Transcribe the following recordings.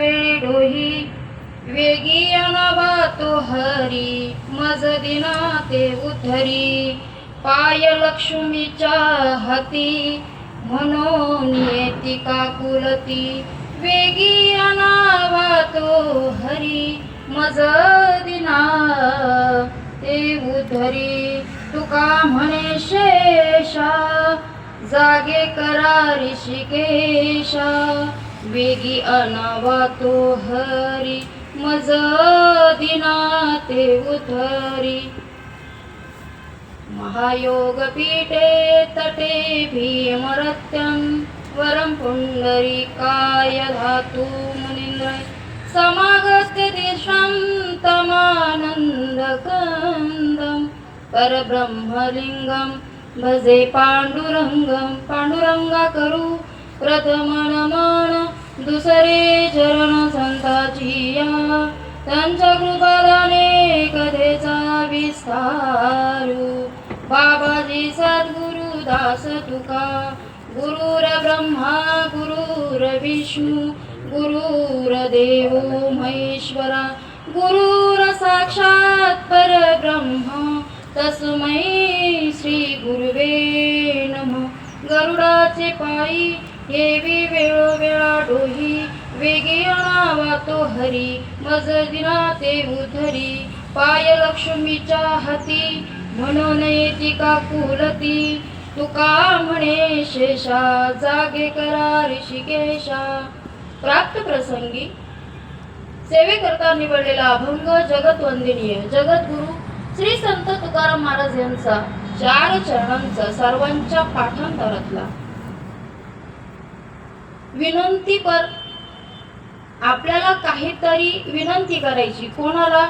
वेळी डोही वेगी अनावा तो हरी मज दिना ते उद्धरी पाय लक्ष्मीच्या हाती म्हणून येती काकुलती वेगी अनावा तो हरी मज दिना ते उद्धरी तुका म्हणे शेषा जागे करा ऋषिकेशा वेगी अनावा तो हरी मज दिना ते उद्धरी महायोग पीठे तटे भीमरत्यं वरं पुंडरीकाय धातु मुनीन्द्र समागत्य दिशं तमानन्दकन्दं परब्रह्मलिंगं भजे पांडुरंगं पांडुरंगा करू प्रथम नमन दुसरे चरण संताचिया त्यांच्या कृपादाने कथेचा विस्तारू बाबाजी सद्गुरु दास तुका गुरुर ब्रह्मा गुरुर विष्णू गुरुर देव महेश्वरा गुरुर साक्षात परब्रह्म तस्मै श्री गुरुवे नमः गरुडाचे पायी हेवी वेळोवेळा डोही वेगी अनावा तो हरी मज दिना ते उद्धरी पाय लक्ष्मीच्या हाती म्हणून येती काकुलती तुका म्हणे शेषा जागे करा ऋषिकेशा प्राप्त प्रसंगी सेवेकरता निवडलेला अभंग जगतवंदनीय जगद्गुरु श्री संत तुकाराम महाराज यांचा 4 चरणांचा सर्वांच्या पाठांतरातला विनंती पर आपल्याला काहीतरी विनंती करायची कोणाला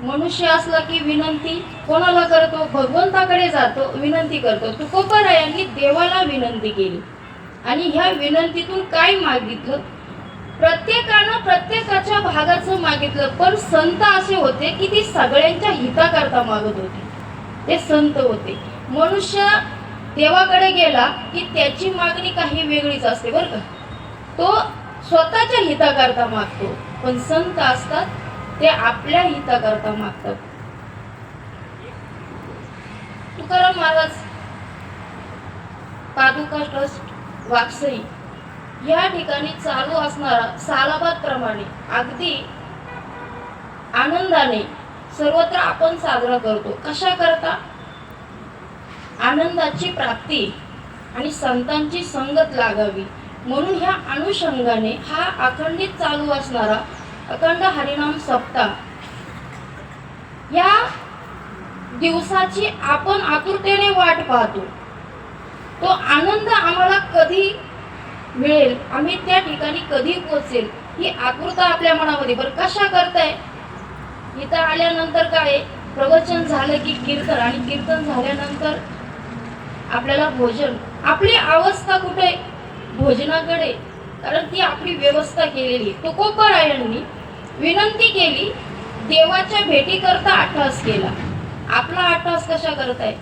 मनुष्य असला की विनंती कोणाला करतो भगवंताकडे जातो विनंती करतो तुकोबारायांनी देवाला विनंती केली आणि ह्या विनंतीतून काय मागितलं प्रत्येकानं प्रत्येकाच्या भागाचं मागितलं पण संत असे होते की ती सगळ्यांच्या हिताकरता मागत होते ते संत होते मनुष्य देवाकडे गेला की त्याची मागणी काही वेगळीच असते बरं का तो स्वतःच्या हिताकरता मागतो पण संत असतात ते आपल्या हिताकरता मागतात तुकाराम महाराज पादुका ट्रस्ट वाकसई या ठिकाणी चालू असणारा सालाबाद प्रमाणे अगदी आनंदाने सर्वत्र आपण साजरा करतो कशा करता आनंदाची प्राप्ती आणि संतांची संगत लागावी म्हणून ह्या अनुषंगाने हा अखंडित चालू असणारा अखंड हरिनाम सप्ताह या दिवसाची आपण आतुरतेने वाट पाहतो तो आनंद आम्हाला कधी मिळेल आम्ही त्या ठिकाणी कधी पोहोचेल ही आतुरता आपल्या मनामध्ये बरं कशा करताय इथं आल्यानंतर काय प्रवचन झालं की कीर्तन आणि कीर्तन झाल्यानंतर आपल्याला भोजन आपली अवस्था कुठे भोजनाकडे कारण ती आपली व्यवस्था केलेली तुकोबारायांनी विनंती केली देवाच्या भेटी करता अट्टहास केला आपला अट्टहास कशा करताय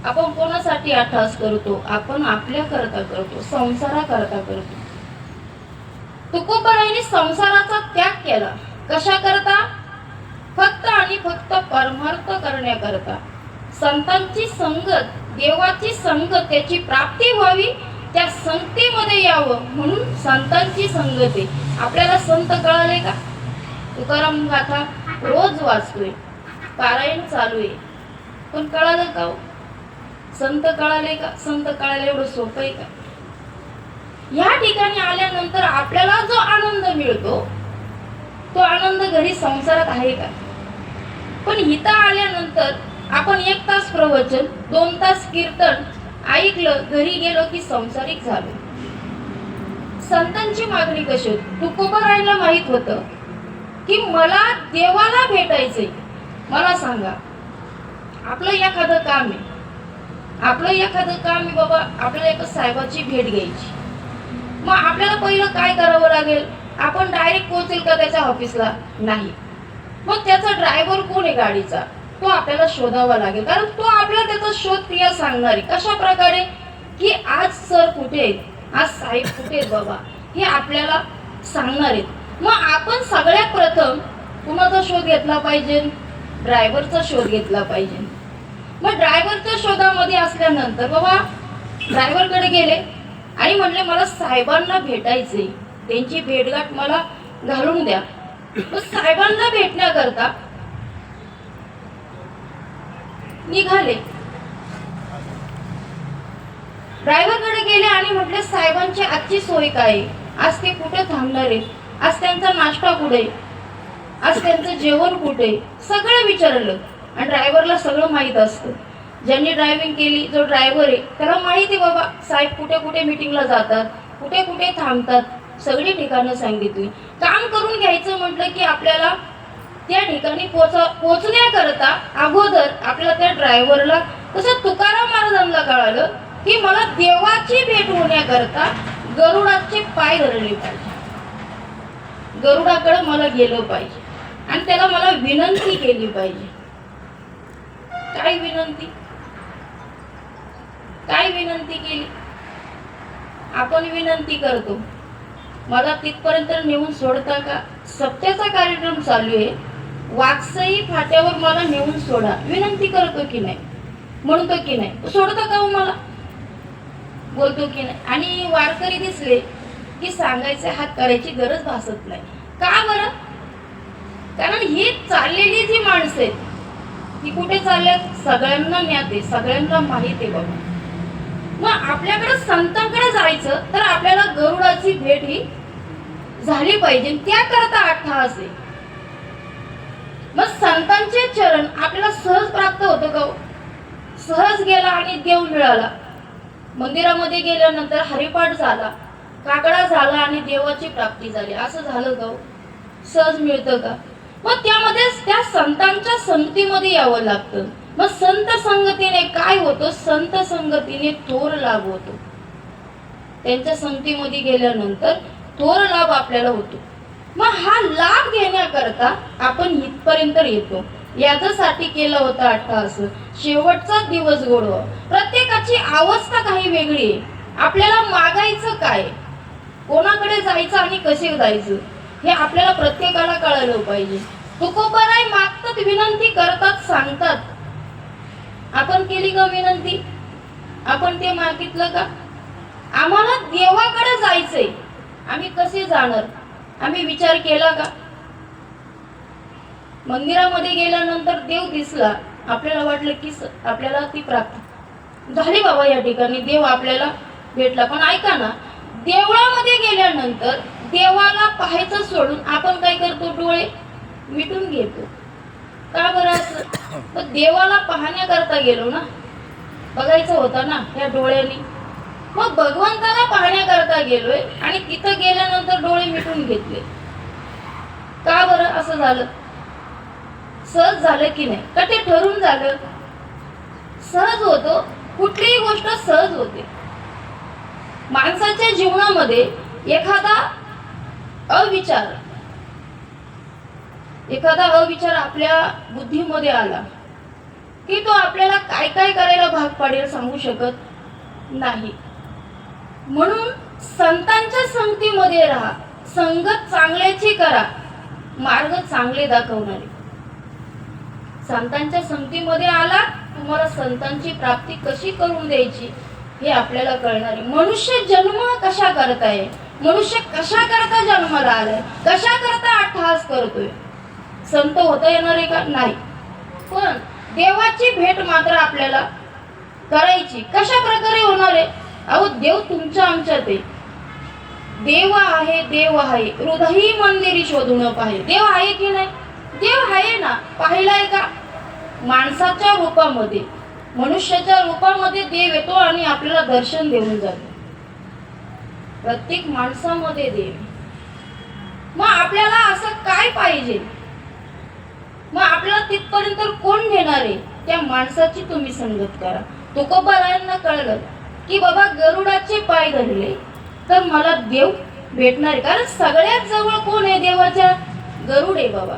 आपण कोणासाठी अट्टहास करतो आपण आपल्या करता करतो संसाराकरता करतो तुकोबारायांनी संसाराचा त्याग केला कशा करता फक्त आणि फक्त परमार्थ करण्याकरता संतांची संगत देवाची संगत त्याची प्राप्ती व्हावी त्या संगतीमध्ये यावं म्हणून संतांची संगत आहे आपल्याला संत कळाले का तुकाराम गाथा रोज वाचतोय पारायण चालू आहे पण कळालं का संत कळाले का संत कळायला एवढं सोपं आहे का या ठिकाणी आल्यानंतर आपल्याला जो आनंद मिळतो तो आनंद घरी संसारात आहे का पण इथं आल्यानंतर आपण 1 तास प्रवचन 2 तास कीर्तन ऐकलं घरी गेलो की संसारिक झालो संतांची मागणी कशी होती तुकोबारायांना माहित होतं की मला देवाला भेटायचंय मला सांगा आपलं एखादं काम आहे बाबा आपल्याला एका साहेबाची भेट घ्यायची मग आपल्याला पहिलं काय करावं लागेल आपण डायरेक्ट पोहोचेल का त्याच्या ऑफिसला नाही मग त्याचा ड्रायव्हर कोण आहे गाडीचा तो आपल्याला शोधावा लागेल कारण तो आपल्याला त्याचा शोध क्रिया सांगणार आहे कशा प्रकारे की आज सर कुठे आहेत आज साहेब कुठे आहेत बाबा हे आपल्याला सांगणार आहेत. मग आपण सगळ्यात प्रथम कुणाचा शोध घेतला पाहिजे? ड्रायव्हरचा शोध घेतला पाहिजे. मग ड्रायव्हरच्या शोधामध्ये असल्यानंतर बाबा ड्रायव्हरकडे गेले आणि म्हणले मला साहेबांना भेटायचे, त्यांची भेटगाठ मला घालून द्या. मग साहेबांना भेटण्याकरता निघाले. ड्रायव्हरकडे गेले आणि म्हटले साहेबांची आजची सोय काय, आज ते कुठे थांबणार आहेत, आज त्यांचा नाश्ता कुठे, आज त्यांचं जेवण कुठे, सगळं विचारलं. आणि ड्रायव्हरला सगळं माहीत असतं. ज्यांनी ड्रायव्हिंग केली, जो ड्रायव्हर आहे त्याला माहिती आहे बाबा साहेब कुठे कुठे मीटिंगला जातात, कुठे कुठे थांबतात, सगळी ठिकाणं सांगितली. काम करून घ्यायचं म्हटलं की आपल्याला त्या ठिकाणी पोचण्याकरता अगोदर आपल्याला त्या ड्रायव्हरला, तसं तुकाराम महाराजांना कळालं की मला देवाची भेट होण्याकरता गरुडाचे पाय धरले पाहिजे, गरुडाकडे मला गेलं पाहिजे आणि त्याला मला विनंती केली पाहिजे. काय विनंती? काय विनंती केली? आपण विनंती करतो मला तिथपर्यंत नेऊन सोडता का? सप्त्याचा कार्यक्रम चालू आहे, वाकसई फाट्यावर मला नेऊन सोडा. विनंती करतो की नाही? म्हणतो की नाही? सोडता का मला? बोलतो की नाही? आणि वारकरी दिसले की सांगायचे हात करायची गरज भासत नाही. का बरं? कारण ही चाललेली जी माणसं आहेत ती कुठे चालल्यात? सगळ्यांना ज्ञात आहे, सगळ्यांना माहित आहे बाबा. मग आपल्याकडे संतांकडे जायचं तर आपल्याला गरुडाची भेट ही झाली पाहिजे, त्याकरता अट्टहास आहे. मग संतांचे चरण आपल्याला सहज प्राप्त होतं का? सहज गेला आणि देव मिळाला. मंदिरामध्ये गेल्यानंतर हरिपाठ झाला, काकडा झाला आणि देवाची प्राप्ती झाली, असं झालं का? सहज मिळतं का? मग त्यामध्ये त्या संतांच्या संगतीमध्ये यावं लागतं. मग संत संगतीने काय होतं? संत संगतीने थोर लाभ होतो. त्यांच्या संगतीमध्ये गेल्यानंतर थोर लाभ आपल्याला होतो. मग हा लाभ घेण्याकरता आपण इथपर्यंत येतो. याच्यासाठी केला होता अट्टहास. शेवटचा दिवस गोडवा. प्रत्येकाची अवस्था काही वेगळी आहे. आपल्याला मागायचं काय, कोणाकडे जायचं आणि कसे जायचं हे आपल्याला प्रत्येकाला कळलं पाहिजे. तुकोबाराय मागतात, विनंती करतात, सांगतात. आपण केली का विनंती? आपण ते मागितलं का? आम्हाला देवाकडे जायचंय, आम्ही कसे जाणार? आम्ही विचार केला का? मंदिरामध्ये गेल्यानंतर देव दिसला, आपल्याला वाटलं की आपल्याला ती प्राप्ती झाली बाबा, या ठिकाणी देव आपल्याला भेटला. पण ऐका ना, देवळामध्ये गेल्यानंतर देवाला पाहायचं सोडून आपण काय करतो? डोळे मिटून घेतो. का बरं असं? पण देवाला पाहण्याकरता गेलो ना, बघायचं होतं ना या डोळ्यांनी. मग भगवंताला पाहण्याकरता गेलोय आणि तिथं गेल्यानंतर डोळे मिटून घेतले. का बरं असं झालं? सहज झालं की नाही? का ते ठरून झालं? सहज होतो. कुठलीही गोष्ट सहज होते. माणसाच्या जीवनामध्ये एखादा अविचार आपल्या बुद्धीमध्ये आला की तो आपल्याला काय काय करायला भाग पाडेल सांगू शकत नाही. म्हणून संतांच्या संगतीमध्ये राहा, संगत चांगल्याची करा, मार्ग चांगले दाखवणारे. संतांच्या संगतीमध्ये आला, तुम्हाला संतांची प्राप्ती कशी करून द्यायची हे आपल्याला कळणार आहे. मनुष्य जन्म कशा करताय, मनुष्य कशा करता जन्माला आलाय, कशा करता अट्टहास करतोय? संत होता येणार आहे का? नाही. पण देवाची भेट मात्र आपल्याला करायची. कशा प्रकारे होणार आहे? अहो, देव तुमच्या आमच्यात आहे. देव आहे, देव आहे, हृदयी मंदिरी शोधून पाहे. देव आहे की नाही? देव आहे ना. पाहिलाय का? माणसाच्या रूपामध्ये, मनुष्याच्या रूपामध्ये देव येतो आणि आपल्याला दर्शन देऊन जातो. प्रत्येक माणसामध्ये देव. मग आपल्याला असं काय पाहिजे? मग आपल्याला तिथपर्यंत कोण नेणार आहे? त्या माणसाची तुम्ही संगत करा. तुकोबारायांना कळलं की बाबा गरुडाचे पाय धरले तर मला देव भेटणार आहे. कारण सगळ्यात जवळ कोण आहे देवाच्या? गरुड आहे बाबा.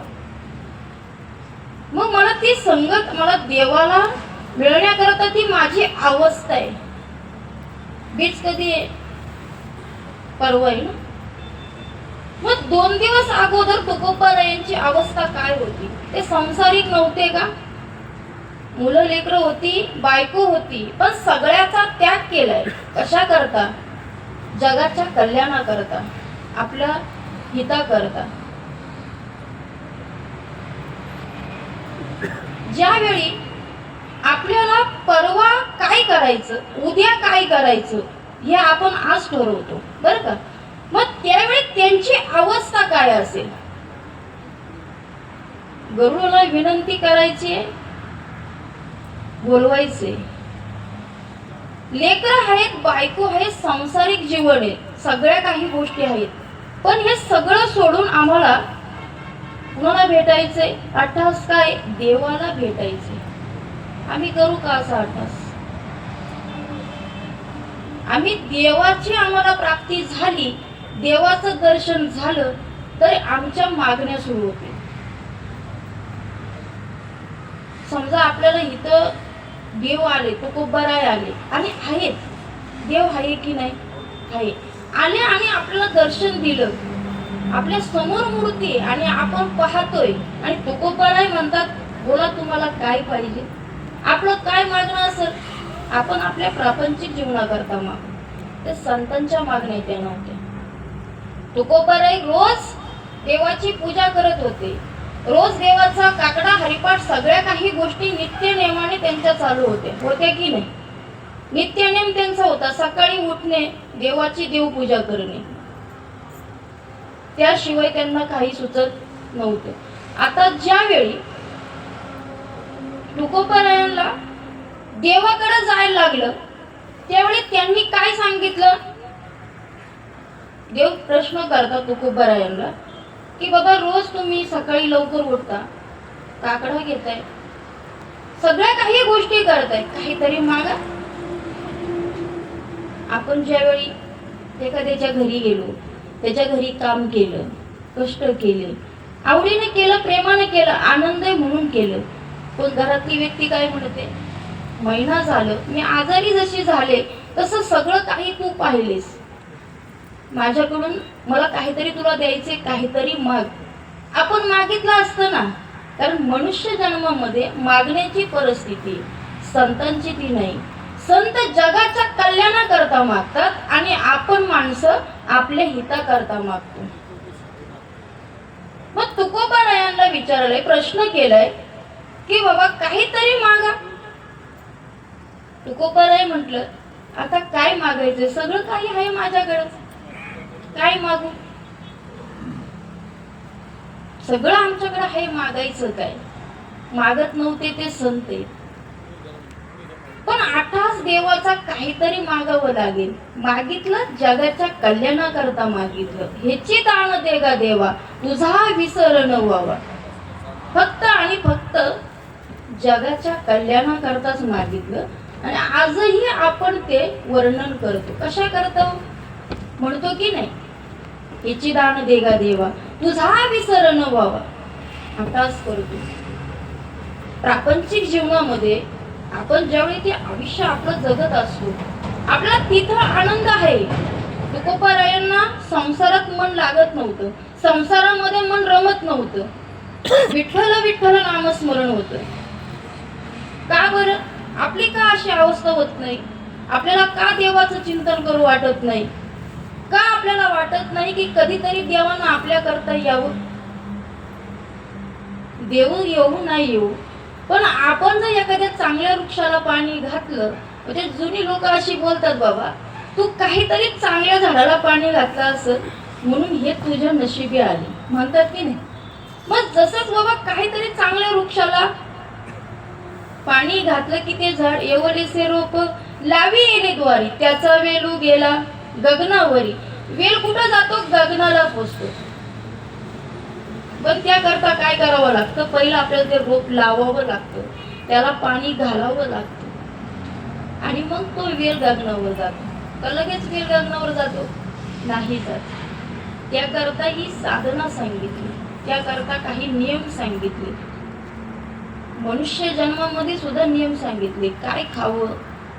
मग मला ती संगत, मला देवाला मिळण्याकरता ती माझी अवस्था आहे. बीज कधी आहे? परवा आहे ना. मग 2 दिवस अगोदर तुकोबारायांची अवस्था काय होती? ते संसारिक नव्हते का? मुलं लेकरं होती, बायको होती, पण सगळ्याचा त्याग केलाय. कशा करता? जगाच्या कल्याणाकरता, आपल्या हिताकरता. ज्यावेळी आपल्याला परवा काय करायचं, उद्या काय करायचं हे आपण आज ठरवतो, बरं का? मग त्यावेळी त्यांची अवस्था काय असेल? गरुडाला विनंती करायची, बोलवायचे. लेकरं आहेत, बायको आहे, सांसारिक जीवन आहे, सगळ्या काही गोष्टी आहेत, पण हे सगळं सोडून आम्हाला कुणाला भेटायचंय? अट्टहास काय? देवाला भेटायचे. आम्ही करू का असा अट्टहास? आम्ही देवाची आम्हाला प्राप्ती झाली, देवाचं दर्शन झालं तर आमच्या मागण्या सुरू होतील. समजा आपल्याला इथं देव आले, तुकोबाराय आले आणि आहेत, देव आहे की नाही? आहे. आले आणि आपल्याला दर्शन दिलं, आपल्या समोर मूर्ती आणि आपण पाहतोय आणि तुकोबाराय म्हणतात, बोला तुम्हाला काय पाहिजे? आपलं काय मागणं असेल? आपण आपल्या प्रापंचिक जीवनाकरता मागतो. ते संतांच्या मागण्या त्या नव्हत्या. तुकोबाराय रोज देवाची पूजा करत होते, रोज देवाचा काकडा हरिपाठ सगळ्या काही गोष्टी नित्य नेमाने त्यांच्या चालू होत्या की नाही? नित्यनेम त्यांचा होता. सकाळी उठणे, देवाची देवपूजा करणे, त्याशिवाय त्यांना काही सुचत नव्हतं. आता ज्यावेळी तुकोबारायांना देवाकडे जायला लागलं त्यावेळी त्यांनी काय सांगितलं? देव प्रश्न करतात तुकोबारायांना की बाबा रोज तुम्ही सकाळी लवकर उठता, काकडा घेताय, सगळ्या काही गोष्टी करताय, काहीतरी मागा. आपण ज्यावेळी एखाद्याच्या घरी गेलो, त्याच्या घरी काम केलं, कष्ट केले, आवडीने केलं, प्रेमाने केलं, आनंद म्हणून केलं, पण घरातली व्यक्ती काय म्हणते? महिना झालं मी आजारी जशी झाले तसं सगळं काही तू पाहिलेस, माझ्याकडून मला काहीतरी तुला द्यायचे, काहीतरी माग. आपण मागितलं असतं ना, कारण मनुष्य जन्मामध्ये मागण्याची परिस्थिती संतांची ती नाही. संत जगाच्या कल्याणाकरता मागतात आणि आपण माणसं आपल्या हिताकरता मागतो. मग तुकोबारायांना विचारलंय, प्रश्न केलाय की बाबा काहीतरी मागा. तुकोबाराय म्हटलं, आता काय मागायचं? सगळं काही आहे माझ्याकडे, काय मागू? सगळं आमच्याकडे आहे, मागायचं काय? मागत नव्हते ते संत आहेत, पण अट्टहास देवाचा काहीतरी मागावं लागेल. मागितलं, जगाच्या कल्याणाकरता मागितलं. ह्याची दान दे गा देवा, तुझा विसर न व्हावा. फक्त आणि फक्त जगाच्या कल्याणाकरताच मागितलं आणि आजही आपण ते वर्णन करतो. कशा करतो? म्हणतो की नाही, याची दान दे गा देवा, तुझा विसर न व्हावा. अट्टहास करतो. प्रापंचिक जीवनामध्ये आपण ज्यावेळी ते आयुष्य आपलं जगत असतो, आपला तिथं आनंद आहे. तुकोबारायांना संसारात मन लागत नव्हतं, संसारामध्ये मन रमत नव्हतं. विठ्ठल विठ्ठल नामस्मरण होतं. का बरं? आपली का अशी अवस्था होत नाही? आपल्याला का देवाचं चिंतन करू वाटत नाही? का आपल्याला वाटत नाही की कधीतरी देवानं आपल्या करता यावं? देव येऊ नाही येऊ, पण आपण जर एखाद्या चांगल्या वृक्षाला पाणी घातलं, म्हणजे जुनी लोक अशी बोलतात, बाबा तू काहीतरी चांगल्या झाडाला पाणी घातलं असं म्हणून हे तुझ्या नशिबी आले, म्हणतात की नाही? मग जसंच बाबा काहीतरी चांगल्या वृक्षाला पाणी घातलं की ते झाड येवलेसे रोप लावी येणे द्वारी, त्याचा वेलू गेला गगनावरी. वेल कुठं जातो? गगनाला पोचतो. पण त्याकरता काय करावं लागतं? पहिलं आपल्याला ते रोप लावावं लागतं, त्याला पाणी घालावं लागतं आणि मग तो वेल गगनावर जातो. का लगेच वेल गगनावर जातो? नाही जात. त्याकरता ही साधना सांगितली, त्याकरता काही नियम सांगितले. मनुष्य जन्मामध्ये सुद्धा नियम सांगितले. काय खावं,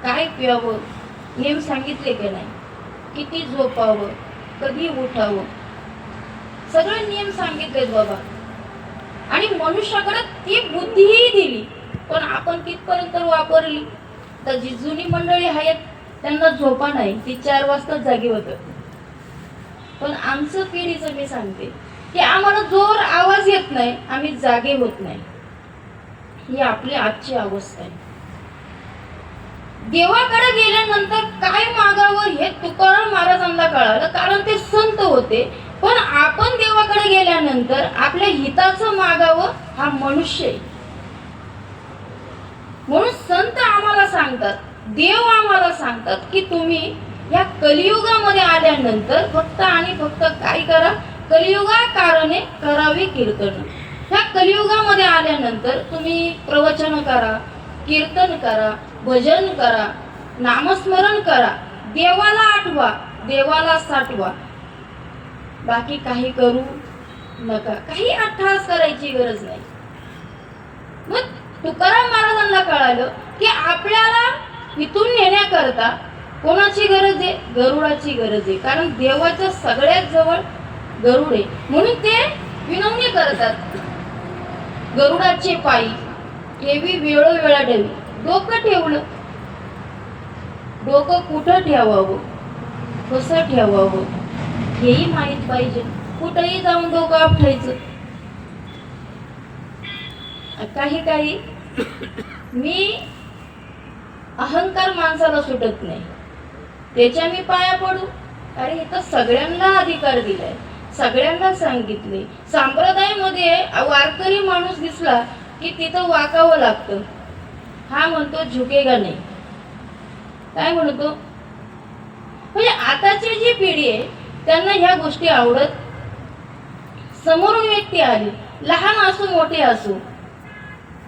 काय प्यावं, नियम सांगितले की नाही? किती झोपावं, कधी उठावं. सगळे नियम सांगितलेत बाबा, आणि मनुष्याकडे ती बुद्धीही दिली, पण आपण कितपर्यंत वापरली? तर जी जुनी मंडळी आहेत त्यांना झोपा नाही, ती 4 वाजता जागी होतं. पण आमचं पिढीचं मी सांगते की आम्हाला जोर आवाज येत नाही, आम्ही जागे होत नाही. ही आपली आजची अवस्था आहे. देवाकडे गेल्यानंतर काय मागावं हे तुकाराम महाराजांना कळालं, कारण ते संत होते. पण आपण देवाकडे गेल्यानंतर आपल्या हिताचं मागावं हा मनुष्य आहे. म्हणून संत आम्हाला सांगतात, देव आम्हाला सांगतात की तुम्ही या कलियुगामध्ये आल्यानंतर फक्त आणि फक्त काय करा? कलियुगा कारणे करावी कीर्तन. ह्या कलियुगामध्ये आल्यानंतर तुम्ही प्रवचन करा, कीर्तन करा, भजन करा, नामस्मरण करा, देवाला आठवा, देवाला साठवा. बाकी काही करू नका, काही अट्टहास करायची गरज नाही. मग तुकाराम महाराजांना कळालं की आपल्याला इथून नेण्याकरता कोणाची गरज आहे? गरुडाची गरज आहे. कारण देवाच्या सगळ्यात जवळ गरुड आहे. म्हणून ते विनवणी करतात, गरुडाचे पायी केवी वेळोवेळा डवी. डोकं ठेवलं, डोकं कुठं ठेवावं, कसं ठेवावं हेही माहित पाहिजे. कुठंही जाऊन डोकं आपटायचं. काही मी अहंकार माणसाला सुटत नाही, त्याच्या मी पाया पडू? अरे इथं सगळ्यांना अधिकार दिलाय, सगळ्यांना सांगितले. संप्रदायामध्ये वारकरी माणूस दिसला की तिथं वाकावं लागतं. हा म्हणतो झुकेगा नाही. काय म्हणतो? म्हणजे आताची जी पिढी आहे त्यांना ह्या गोष्टी आवडत. समोरून व्यक्ती आली, लहान असो मोठे असो,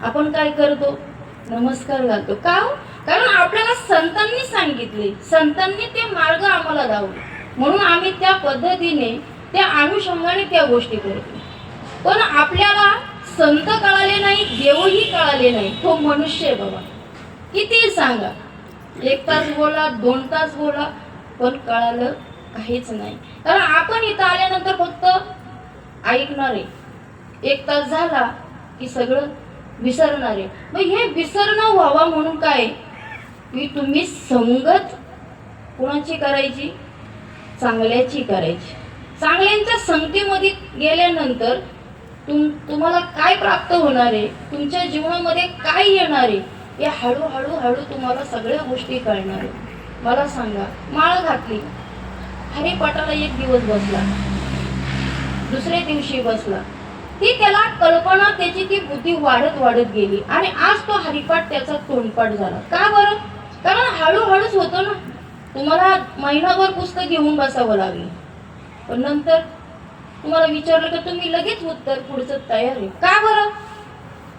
आपण काय करतो? नमस्कार घालतो. का? कारण आपल्याला संतांनी सांगितले, संतांनी ते मार्ग आम्हाला दावले, म्हणून आम्ही त्या पद्धतीने, त्या अनुषंगाने त्या गोष्टी करतो. पण आपल्याला संत कळाले नाही, देवही कळाले नाही, तो मनुष्य आहे बाबा. किती सांगा, 1 तास बोला, 2 तास बोला, पण कळालं काहीच नाही. कारण आपण इथं आल्यानंतर फक्त ऐकणार आहे. 1 तास झाला की सगळं विसरणार आहे. मग हे विसरणं व्हावा म्हणून काय की तुम्ही संगत कोणाची करायची? चांगल्याची करायची. चांगल्यांच्या संगतीमध्ये गेल्यानंतर तुम्हाला काय प्राप्त होणार आहे, तुमच्या जीवनामध्ये काय येणार आहे, हे हळूहळू तुम्हाला सगळ्या गोष्टी कळणार आहे. मला सांगा, माळ घातली, हरिपाठाला 1 दिवस बसला, दुसऱ्या दिवशी बसला, ती त्याला कल्पना, त्याची ती बुद्धी वाढत गेली, आणि आज तो हरिपाठ त्याचा तोंडपाठ झाला. का बरं? कारण हळूहळूच होतो ना. तुम्हाला महिनाभर पुस्तक घेऊन बसावं लागलं, पण नंतर तुम्हाला विचारलं की तुम्ही लगेच उत्तर पुढचं तयार आहे. का बरं?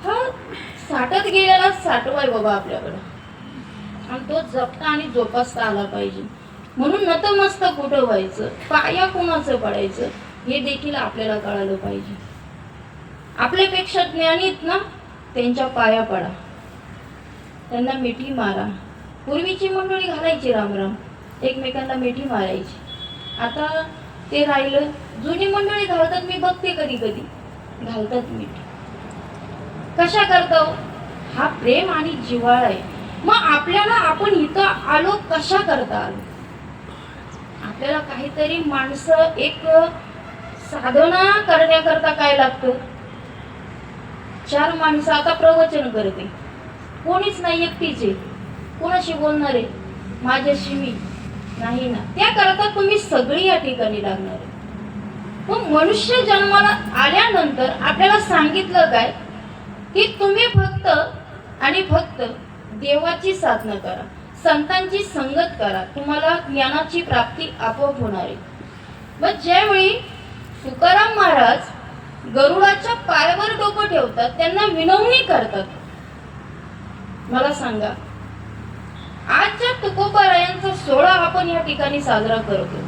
हा साठत गेलेला साठवाय बाबा आपल्याकडं, आणि तो जपता आणि जोपासता आला पाहिजे. म्हणून नतमस्तक कुठं व्हायचं, पाया कोणाचं पडायचं हे देखील आपल्याला कळालं पाहिजे. आपल्यापेक्षा ज्ञानीत ना, त्यांच्या पाया पडा, त्यांना मिठी मारा. पूर्वीची मंडळी घालायची रामराम, एकमेकांना मिठी मारायची. आता ते राहिलं. जुनी मंडळी घालतात, मी बघते कधी घालतात मिठी. कशा करता? हा प्रेम आणि जिव्हाळा आहे. मग आपल्याला, आपण इथं आलो कशा करता आलो? आपल्याला काहीतरी माणसं एक साधना करण्याकरता काय लागतं? 4 माणसं. आता प्रवचन करते, कोणीच नाही, एकटीच आहे. कोणाशी बोलणार आहे? माझ्याशी मी नाही ना. त्या करता तुम्ही सगळी या ठिकाणी लागणार आहे. मग मनुष्य जन्माला आल्यानंतर आपल्याला सांगितलं काय की तुम्ही फक्त आणि फक्त देवाची साधना करा, संतांची संगत करा, तुम्हाला ज्ञानाची प्राप्ती आपोआप होणार आहे. मग ज्यावेळी तुकाराम महाराज गरुडाच्या पायावर डोकं ठेवतात, त्यांना विनवणी करतात. मला सांगा, आजच्या तुकोबारायांचा सोहळा आपण या ठिकाणी साजरा करतो,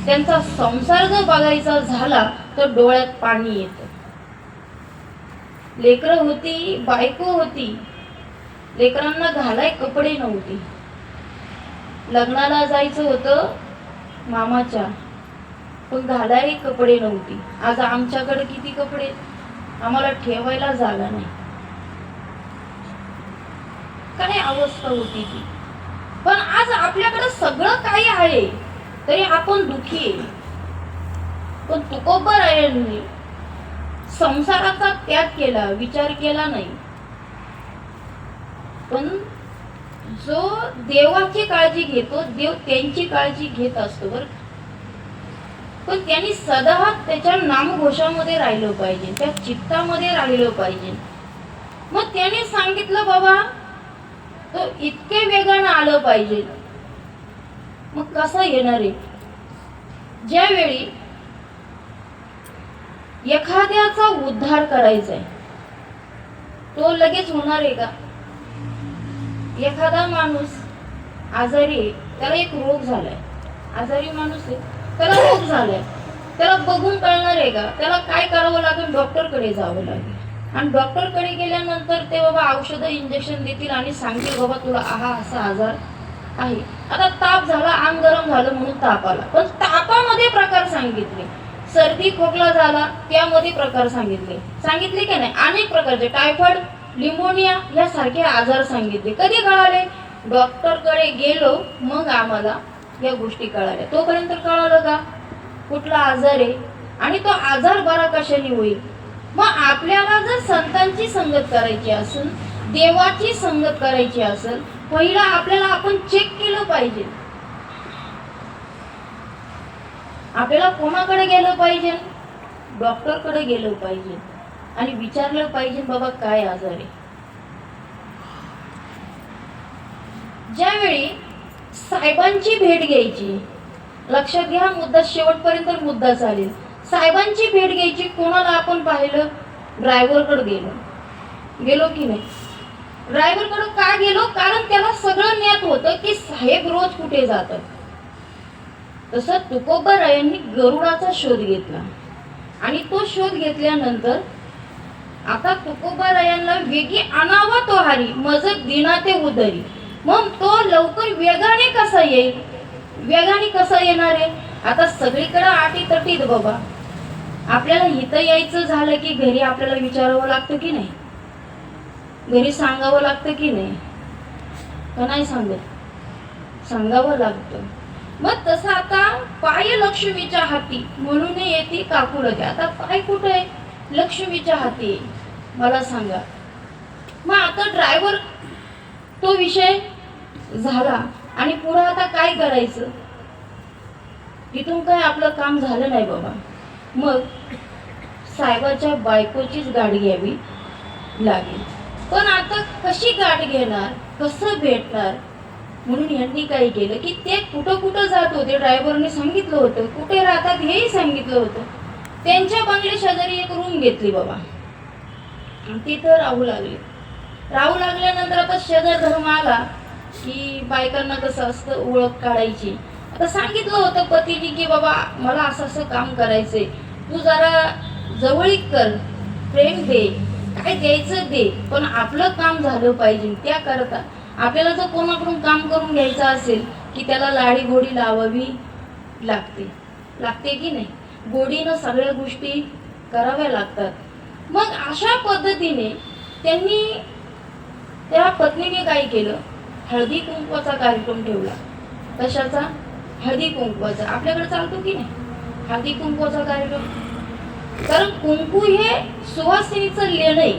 त्यांचा संसार जर बघायचा झाला तर डोळ्यात पाणी येतं. लेकरं होती, बायको होती, लेकरांना घालाय कपडे नव्हते, लग्नाला जायचं होतं मामाच्या, पण घालायला कपडे नव्हते. आज आमच्याकडे किती कपडे, आम्हाला ठेवायला जागा नाही. काय अवस्था होती ती. पण आज आपल्याकडे सगळं काही आहे तरी आपण दुखी आहे. पण तुकोबारायांनी संसाराचा त्याग केला, विचार केला नाही. पण जो देवाची काळजी घेतो, देव त्यांची काळजी घेत असतो बरं. पण त्यांनी सदा त्याच्या नामघोषामध्ये राहिलं पाहिजे, त्या चित्तामध्ये राहिलं पाहिजे. मग त्याने सांगितलं बाबा तो इतके वेगानं आलं पाहिजे. मग कसं येणार आहे? ज्यावेळी एखाद्याचा उद्धार करायचा आहे तो लगेच होणार आहे का? एखादा माणूस आजारी आहे, त्याला एक रोग झालाय, आजारी माणूस आहे त्याला रोग झालाय, त्याला बघून कळणार आहे का? त्याला काय करावं लागेल? डॉक्टरकडे जावं लागेल. आणि डॉक्टरकडे गेल्यानंतर ते बाबा औषधं इंजेक्शन देतील आणि सांगतील बाबा तुला हा असा आजार आहे. आता ताप झाला, अंग गरम झालं म्हणून ताप आला, पण तापामध्ये प्रकार सांगितले. सर्दी खोकला झाला त्यामध्ये प्रकार सांगितले की नाही? अनेक प्रकारचे टायफॉइड, लिमोनिया यासारखे आजार सांगितले. कधी कळाले? डॉक्टरकडे गेलो मग आम्हाला या गोष्टी कळाल्या. तोपर्यंत कळालं का कुठला आजार आहे आणि तो आजार बरा कशाने होईल? मग आपल्याला जर संतांची संगत करायची असेल, देवाची संगत करायची असेल, पहिला आपल्याला आपण चेक केलं पाहिजे. आपल्याला कोणाकडे गेलं पाहिजे? डॉक्टरकडे गेलं पाहिजे आणि विचारलं पाहिजे बाबा काय आजार आहे. ज्यावेळी साहेबांची भेट घ्यायची, लक्षात घ्या मुद्दा, शेवटपर्यंत मुद्दा चालेल. साहेबांची भेट घ्यायची कोणाला आपण पाहिलं? ड्रायव्हरकडे गेलो की नाही? ड्रायव्हरकडे का गेलो? कारण त्याला सगळं ज्ञात होतं की साहेब रोज कुठे जातात. तसं तुकोबारायांनी गरुडाचा शोध घेतला आणि तो शोध घेतल्यानंतर आता तुकोबारायांना वेगी आणावा तो हारी, मज दिना ते उदरी. मग तो लवकर वेगाने कसा येईल? वेगाने कसा येणार आहे? आता सगळीकडे आटी तटीत बाबा. आपल्याला इथं यायचं झालं की घरी आपल्याला विचारावं लागतं की नाही? घरी सांगावं लागतं की नाही? का नाही सांगत? सांगावं लागतं. मग तसं आता पाय लक्ष्मीच्या हाती म्हणून येते काकुलते. आता पाय कुठे आहे? लक्ष्मीच्या हाती. मला सांगा. मग आता ड्रायव्हर तो विषय झाला आणि पुढे आता काय करायचं? तिथून काय आपलं काम झालं नाही बाबा. मग साहेबाच्या बायकोचीच गाडी घ्यावी लागेल. पण आता कशी गाडी घेणार? कसं भेटणार? म्हणून यांनी काय केलं की ते कुठं जात होते, ड्रायव्हरने सांगितलं होतं, कुठे राहतात हेही सांगितलं होतं. त्यांच्या बंगल्या शेजारी एक रूम घेतली बाबा, तिथं राहू लागल्यानंतर आता शेजार धर्म आला की बायकांना कसं असतं ओळख काढायची. आता सांगितलं होतं पतीने की बाबा मला असं काम करायचंय, तू जरा जवळीक कर, प्रेम दे, काय द्यायचं दे, पण आपलं काम झालं पाहिजे. त्याकरता आपल्याला जर कोणाकडून काम करून घ्यायचं असेल की त्याला लाडी गोडी लावावी लागते की नाही? गोडीनं सगळ्या गोष्टी कराव्या लागतात. मग अशा पद्धतीने त्यांनी त्या पत्नीने काय केलं? हळदी कुंकवाचा कार्यक्रम ठेवला. कशाचा? हळदी कुंकवाचा. आपल्याकडे चालतो की नाही हळदी कुंकवाचा कार्यक्रम? कारण कुंकू हे सुवासिनीचं लेणं आहे.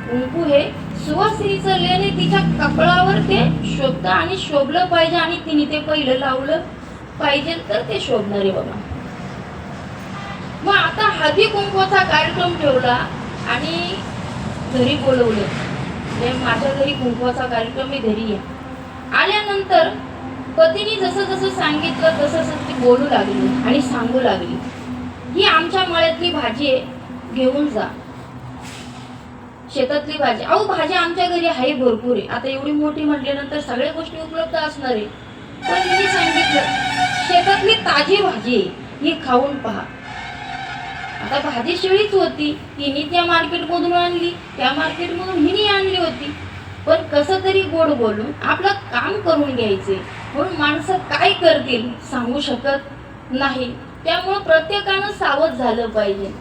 कुंकू हे सुवासिनीचं लेणे, तिच्या कपाळावर ते शोभतं आणि शोभलं पाहिजे आणि तिने ते पहिलं लावलं पाहिजे तर ते शोभणार आहे बाबा. मग आता हळदी कुंकवाचा कार्यक्रम ठेवला आणि घरी बोलवलं. माझ्या घरी कुंकवाचा कार्यक्रम आहे, घरी या. आल्यानंतर पतीने जसं सांगितलं तसं ती बोलू लागली आणि सांगू लागली, ही आमच्या मळ्यातली भाजी आहे, घेऊन जा. शेतातली भाजी. अहो भाजी आमच्या घरी आहे भरपूर आहे. आता एवढी मोठी म्हटल्यानंतर सगळ्या गोष्टी उपलब्ध असणार आहे. पण मी सांगितलं शेतातली ताजी भाजी आहे, ही खाऊन पहा. आता भाजी शिळीच होती, तिने त्या मार्केटमधून आणली, त्या मार्केटमधून हिने आणली होती. पण कसं तरी गोड बोलून आपलं काम करून घ्यायचे. म्हणून माणसं काय करतील सांगू शकत नाही. त्यामुळे प्रत्येकानं सावध झालं पाहिजे.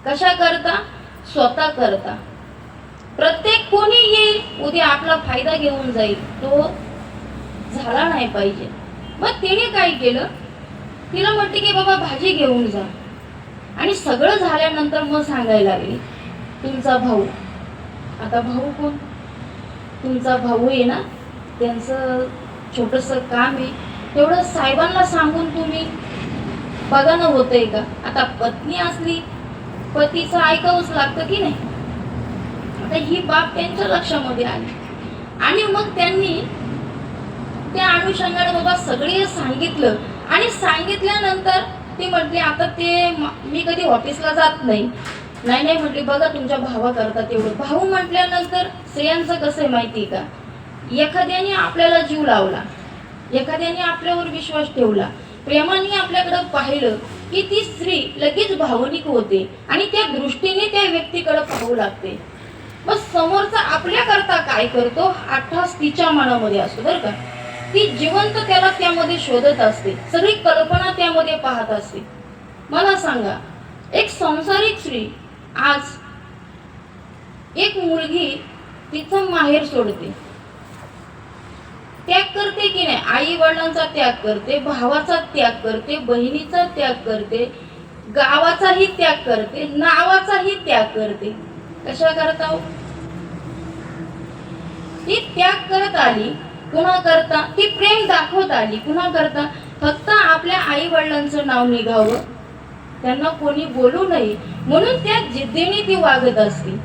कशा करता? स्वतः करता. प्रत्येक कोणी येईल उद्या आपला फायदा घेऊन जाईल, तो झाला नाही पाहिजे. मग तिने काय केलं, तिला म्हटली की बाबा भाजी घेऊन जा. आणि सगळं झाल्यानंतर मग सांगायला लागली, तुमचा भाऊ. आता भाऊ कोण? तुमचा भाऊ आहे ना, त्यांचं छोटंसं काम आहे, तेवढं साहेबांना सांगून तुम्ही बघा ना, होतंय का? आता पत्नी असली, पतीचं ऐकावंच लागतं की नाही. आता ही बाब त्यांच्या लक्षामध्ये आली आणि मग त्यांनी त्या अनुषंगाने बाबा सगळे सांगितलं. आणि सांगितल्यानंतर ती म्हटली, आता ते मी कधी ऑफिसला जात नाही. नाही म्हटली, बघा तुमच्या भावा करतात तेवढं. भाऊ म्हटल्यानंतर स्त्रियांचं कसं आहे माहिती का, एखाद्याने आपल्याला जीव लावला, एखाद्याने आपल्यावर विश्वास ठेवला, प्रेमाने आपल्याकडे पाहिलं की ती स्त्री लगेच भावनिक होते आणि त्या दृष्टीने त्या व्यक्तीकडे पाहू लागते. मग समोरचा आपल्याकरता काय करतो हा ठास तिच्या मनामध्ये असतो बरं का. ती जिवंत त्याला त्यामध्ये शोधत असते, सगळी कल्पना त्यामध्ये पाहत असते. मला सांगा, एक संसारिक स्त्री आज एक मुलगी तिचं माहेर सोडते, त्याग करते की नाही? आई वडिलांचा त्याग करते, भावाचा त्याग करते, बहिणीचा त्याग करते, गावाचाही त्याग करते, नावाचाही त्याग करते. कशा करता हो? ती त्याग करत आली कुणा करता? ती प्रेम दाखवत आली कुणा करता? फक्त आपल्या आई वडिलांचं नाव निघावं, त्यांना कोणी बोलू नये म्हणून त्या जिद्दीने ती वागत असते.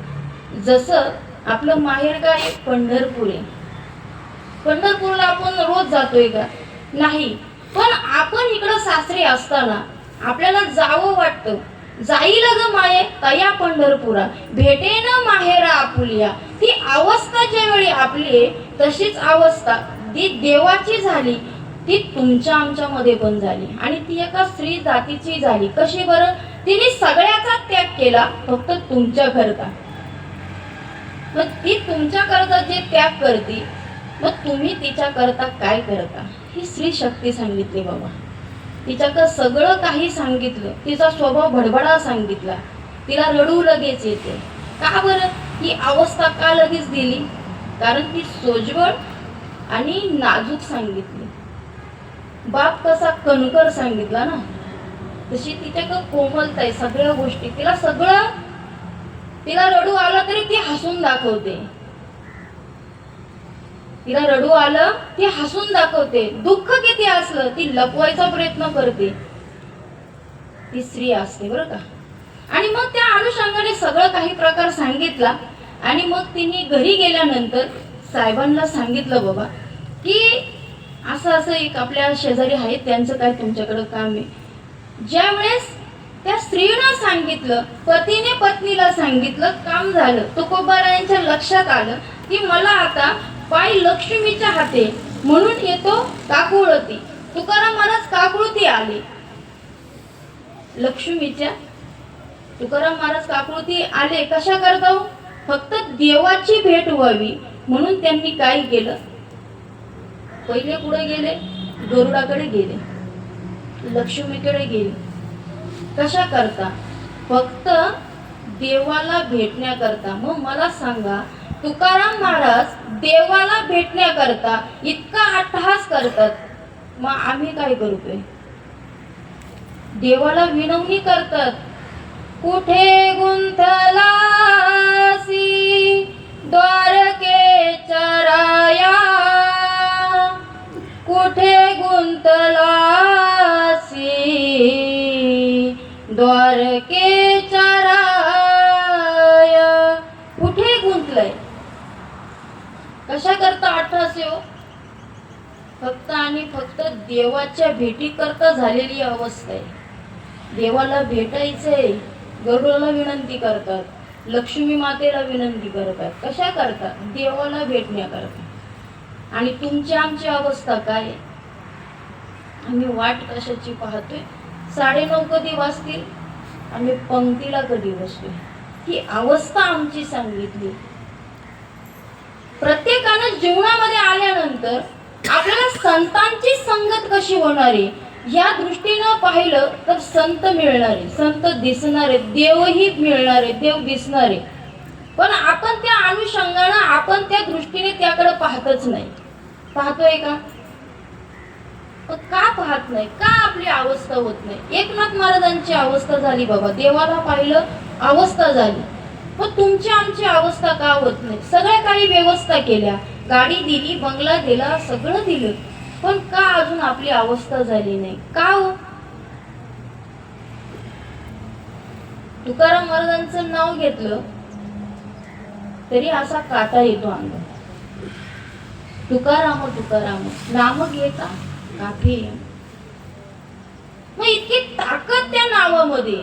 जसं आपलं माहेरगाव पंढरपूर आहे. पंढरपूरला आपण रोज जातोय का? नाही. पण आपण इकडं सासरी असताना आपल्याला जावं वाटतं. जाईल ग माये तया पंढरपुरा, भेटेन माहेरा आपुलिया. ती अवस्था ज्यावेळी आपली तशीच अवस्था ती देवाची झाली, ती तुमच्या आमच्या मध्ये पण झाली. आणि ती एका स्त्री जातीची झाली. कशी बरं? तिने सगळ्याचा त्याग केला फक्त तुमच्या करता. मग ती तुमच्या करता जे त्याग करते, मग तुम्ही तिच्या करता काय करता? ही स्त्री शक्ती सांगितली बाबा. तिच्याकडं सगळं काही सांगितलं, तिचा स्वभाव भडबडा सांगितला, तिला रडू लगेच येते. का बरं? ही अवस्था का लगेच दिली? कारण ती सोज्वळ आणि नाजूक सांगितली. बाप कसा कणकर सांगितला ना, तशी तिच्याकडं कोमलता आहे. सगळ्या गोष्टी तिला रडू आलं तरी ती हसून दाखवते. तिला रडू आलं ती हसून दाखवते. दुःख किती असलं ती लपवायचा प्रयत्न करते. ती स्त्री असते बरं का. आणि मग त्या अनुषंगाने सगळं काही प्रकार सांगितला. आणि मग तिने घरी गेल्यानंतर साहेबांना सांगितलं बाबा की असं असं एक आपल्या शेजारी आहेत, त्यांचं काय तुमच्याकडे काम आहे. ज्यावेळेस त्या स्त्रीनं सांगितलं, पतीने पत्नीला सांगितलं, काम झालं. तुकोबारायांच्या लक्षात आलं की मला आता पाय लक्ष्मीच्या हाते म्हणून येतो काकुळती. तुकाराम महाराज काकुळती आले लक्ष्मीच्या. तुकाराम महाराज काकुळती आले कशा करता? फक्त देवाची भेट व्हावी म्हणून त्यांनी काय केलं, पहिले कुठे गेले? गरुडाकडे गेले, लक्ष्मीकडे गेले. कशा करता? फक्त देवाला भेटण्याकरता. मग मला सांगा, तुकाराम महाराज देवाला भेटण्याकरता इतका अट्टहास करतात, मग आम्ही काय करतोय? देवाला विनवणी करतात. कुठे गुंतलासी द्वारकेच्या राया, कुठे गुंतलासी द्वारकेच्या राया. कुठे गुंतलंय? कशा करता अट्टहास हो? फक्त आणि फक्त देवाच्या भेटी करता झालेली अवस्था आहे. देवाला भेटायचंय, गरुडाला विनंती करतात, लक्ष्मी मातेला विनंती करतात. कशा करतात? देवाला भेटण्याकरता. आणि तुमची आमची अवस्था काय? आम्ही वाट कशाची पाहतोय? 9:30 कधी वाजतील, आम्ही पंक्तीला कधी बसतोय? ही अवस्था आमची सांगितली. प्रत्येकानं जीवनामध्ये आल्यानंतर आपल्याला संतांची संगत कशी होणार आहे या दृष्टीनं पाहिलं तर संत मिळणारे, संत दिसणारे, देवही मिळणारे, देव दिसणारे, पण आपण त्या अनुषंगानं आपण त्या दृष्टीने त्याकडे पाहतच नाही. पाहतोय का? का पाहत नाही? का आपली अवस्था होत नाही? एकनाथ महाराजांची अवस्था झाली बाबा, देवाला पाहिलं अवस्था झाली, पण तुमची आमची अवस्था का होत नाही? सगळ्या काही व्यवस्था केल्या, गाडी दिली, बंगला दिला, सगळं दिलं, पण का अजून आपली अवस्था झाली नाही? का हो? तुकाराम महाराजांचं नाव घेतलं तरी असा काटा येतो अंगात. तुकाराम तुकाराम नाम घेता काठे. मग इतकी ताकद त्या नावामध्ये.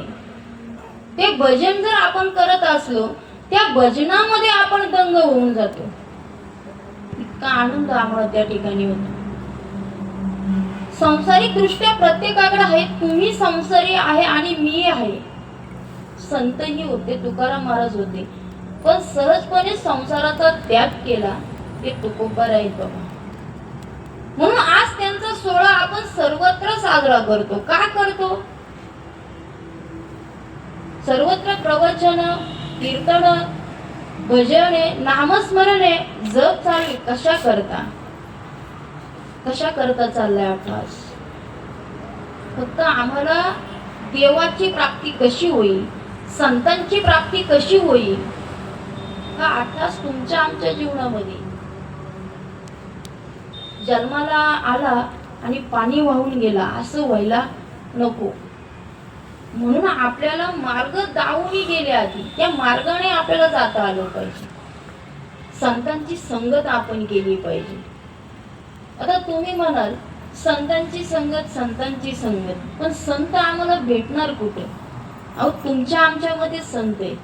ते भजन जर आपण करत असलो, त्या भजनामध्ये आपण दंग होऊन जातो. इतका आनंद आम्हाला त्या ठिकाणी होतो. संसारिक दृष्ट्या प्रत्येकाकडे आहे, तुम्ही संसारी आहे आणि मी आहे. संतही होते, तुकाराम महाराज होते, पण सहजपणे संसाराचा त्याग केला ते तुकोबा आहेत बाबा. म्हणून आज त्यांचा सोहळा आपण सर्वत्र साजरा करतो. का करतो? सर्वत्र प्रवचन, कीर्तन, भजने, नामस्मरणे, जप चालू. कशा करता चाललाय अभ्यास? फक्त आम्हाला देवाची प्राप्ती कशी होईल, संतांची प्राप्ती कशी होईल, हा अभ्यास तुमच्या आमच्या जीवनामध्ये. जन्माला आला आणि पाणी वाहून गेला असं व्हायला नको. म्हणून आपल्याला मार्ग दावून गेले आधी, त्या मार्गाने आपल्याला जाता आलं पाहिजे. संतांची संगत आपण केली पाहिजे. आता तुम्ही म्हणाल संतांची संगत, पण संत आम्हाला भेटणार कुठे? अहो, तुमच्या आमच्यामध्ये संत आहे,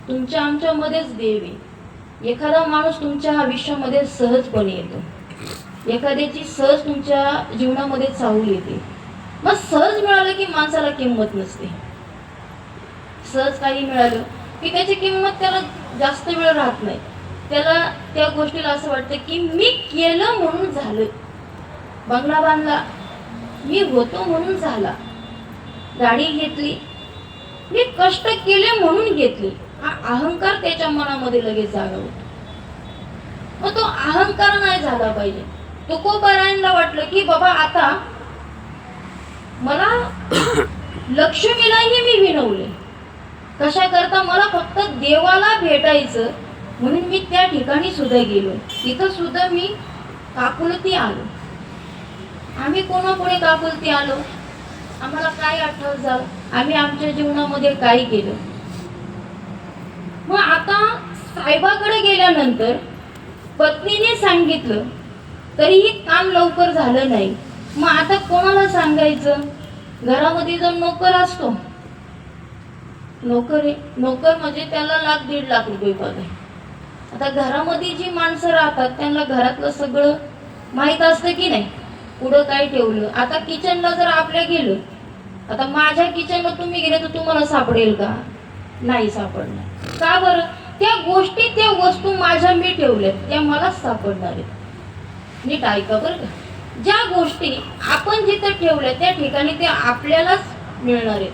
तुमच्या आमच्यामध्येच देव आहे. एखादा माणूस तुमच्या आयुष्यामध्ये सहजपणे येतो, एखाद्याची सहज तुमच्या जीवनामध्ये चाहूल येते. मग सहज मिळालं की माणसाला किंमत नसते. सहज काही मिळालं की त्याची किंमत त्याला जास्त वेळ राहत नाही. त्याला त्या गोष्टीला असं वाटतं की मी केलं म्हणून झालं. बंगला बांधला, मी होतो म्हणून झाला. गाडी घेतली, मी कष्ट केले म्हणून घेतली. हा अहंकार त्याच्या मनामध्ये लगेच जागा होतो. मग तो अहंकार नाही झाला पाहिजे. तुकोबारायांना वाटलं की बाबा आता मला लक्ष्मीलाही मी विनवले. कशा करता? मला फक्त देवाला भेटायचं म्हणून मी त्या ठिकाणी सुद्धा गेलो. तिथं सुद्धा मी काकुलती आलो. आम्ही कोणापुढे काकुलती आलो? आम्हाला काय आठवत झालं? आम्ही आमच्या जीवनामध्ये काय केलं? मग आता साहेबाकडे गेल्यानंतर पत्नीने सांगितलं तरीही काम लवकर झालं नाही. मग आता कोणाला सांगायचं? घरामध्ये जो नोकर असतो, नोकर म्हणजे त्याला 1,00,000-1,50,000 रुपये पगार. आता घरामध्ये जी माणसं राहतात त्यांना घरातलं सगळं माहित असतं की नाही, पुढं काय ठेवलं. आता किचनला जर आपल्या गेलं, आता माझ्या किचनला तुम्ही गेले तर तुम्हाला सापडेल का? नाही सापडणार. का बरं? त्या गोष्टी, त्या वस्तू माझ्या मी ठेवल्यात, त्या मलाच सापडणार आहेत. नीट ऐका बरं का. ज्या गोष्टी आपण जिथे ठेवल्या त्या ठिकाणी ते आपल्यालाच मिळणार आहेत.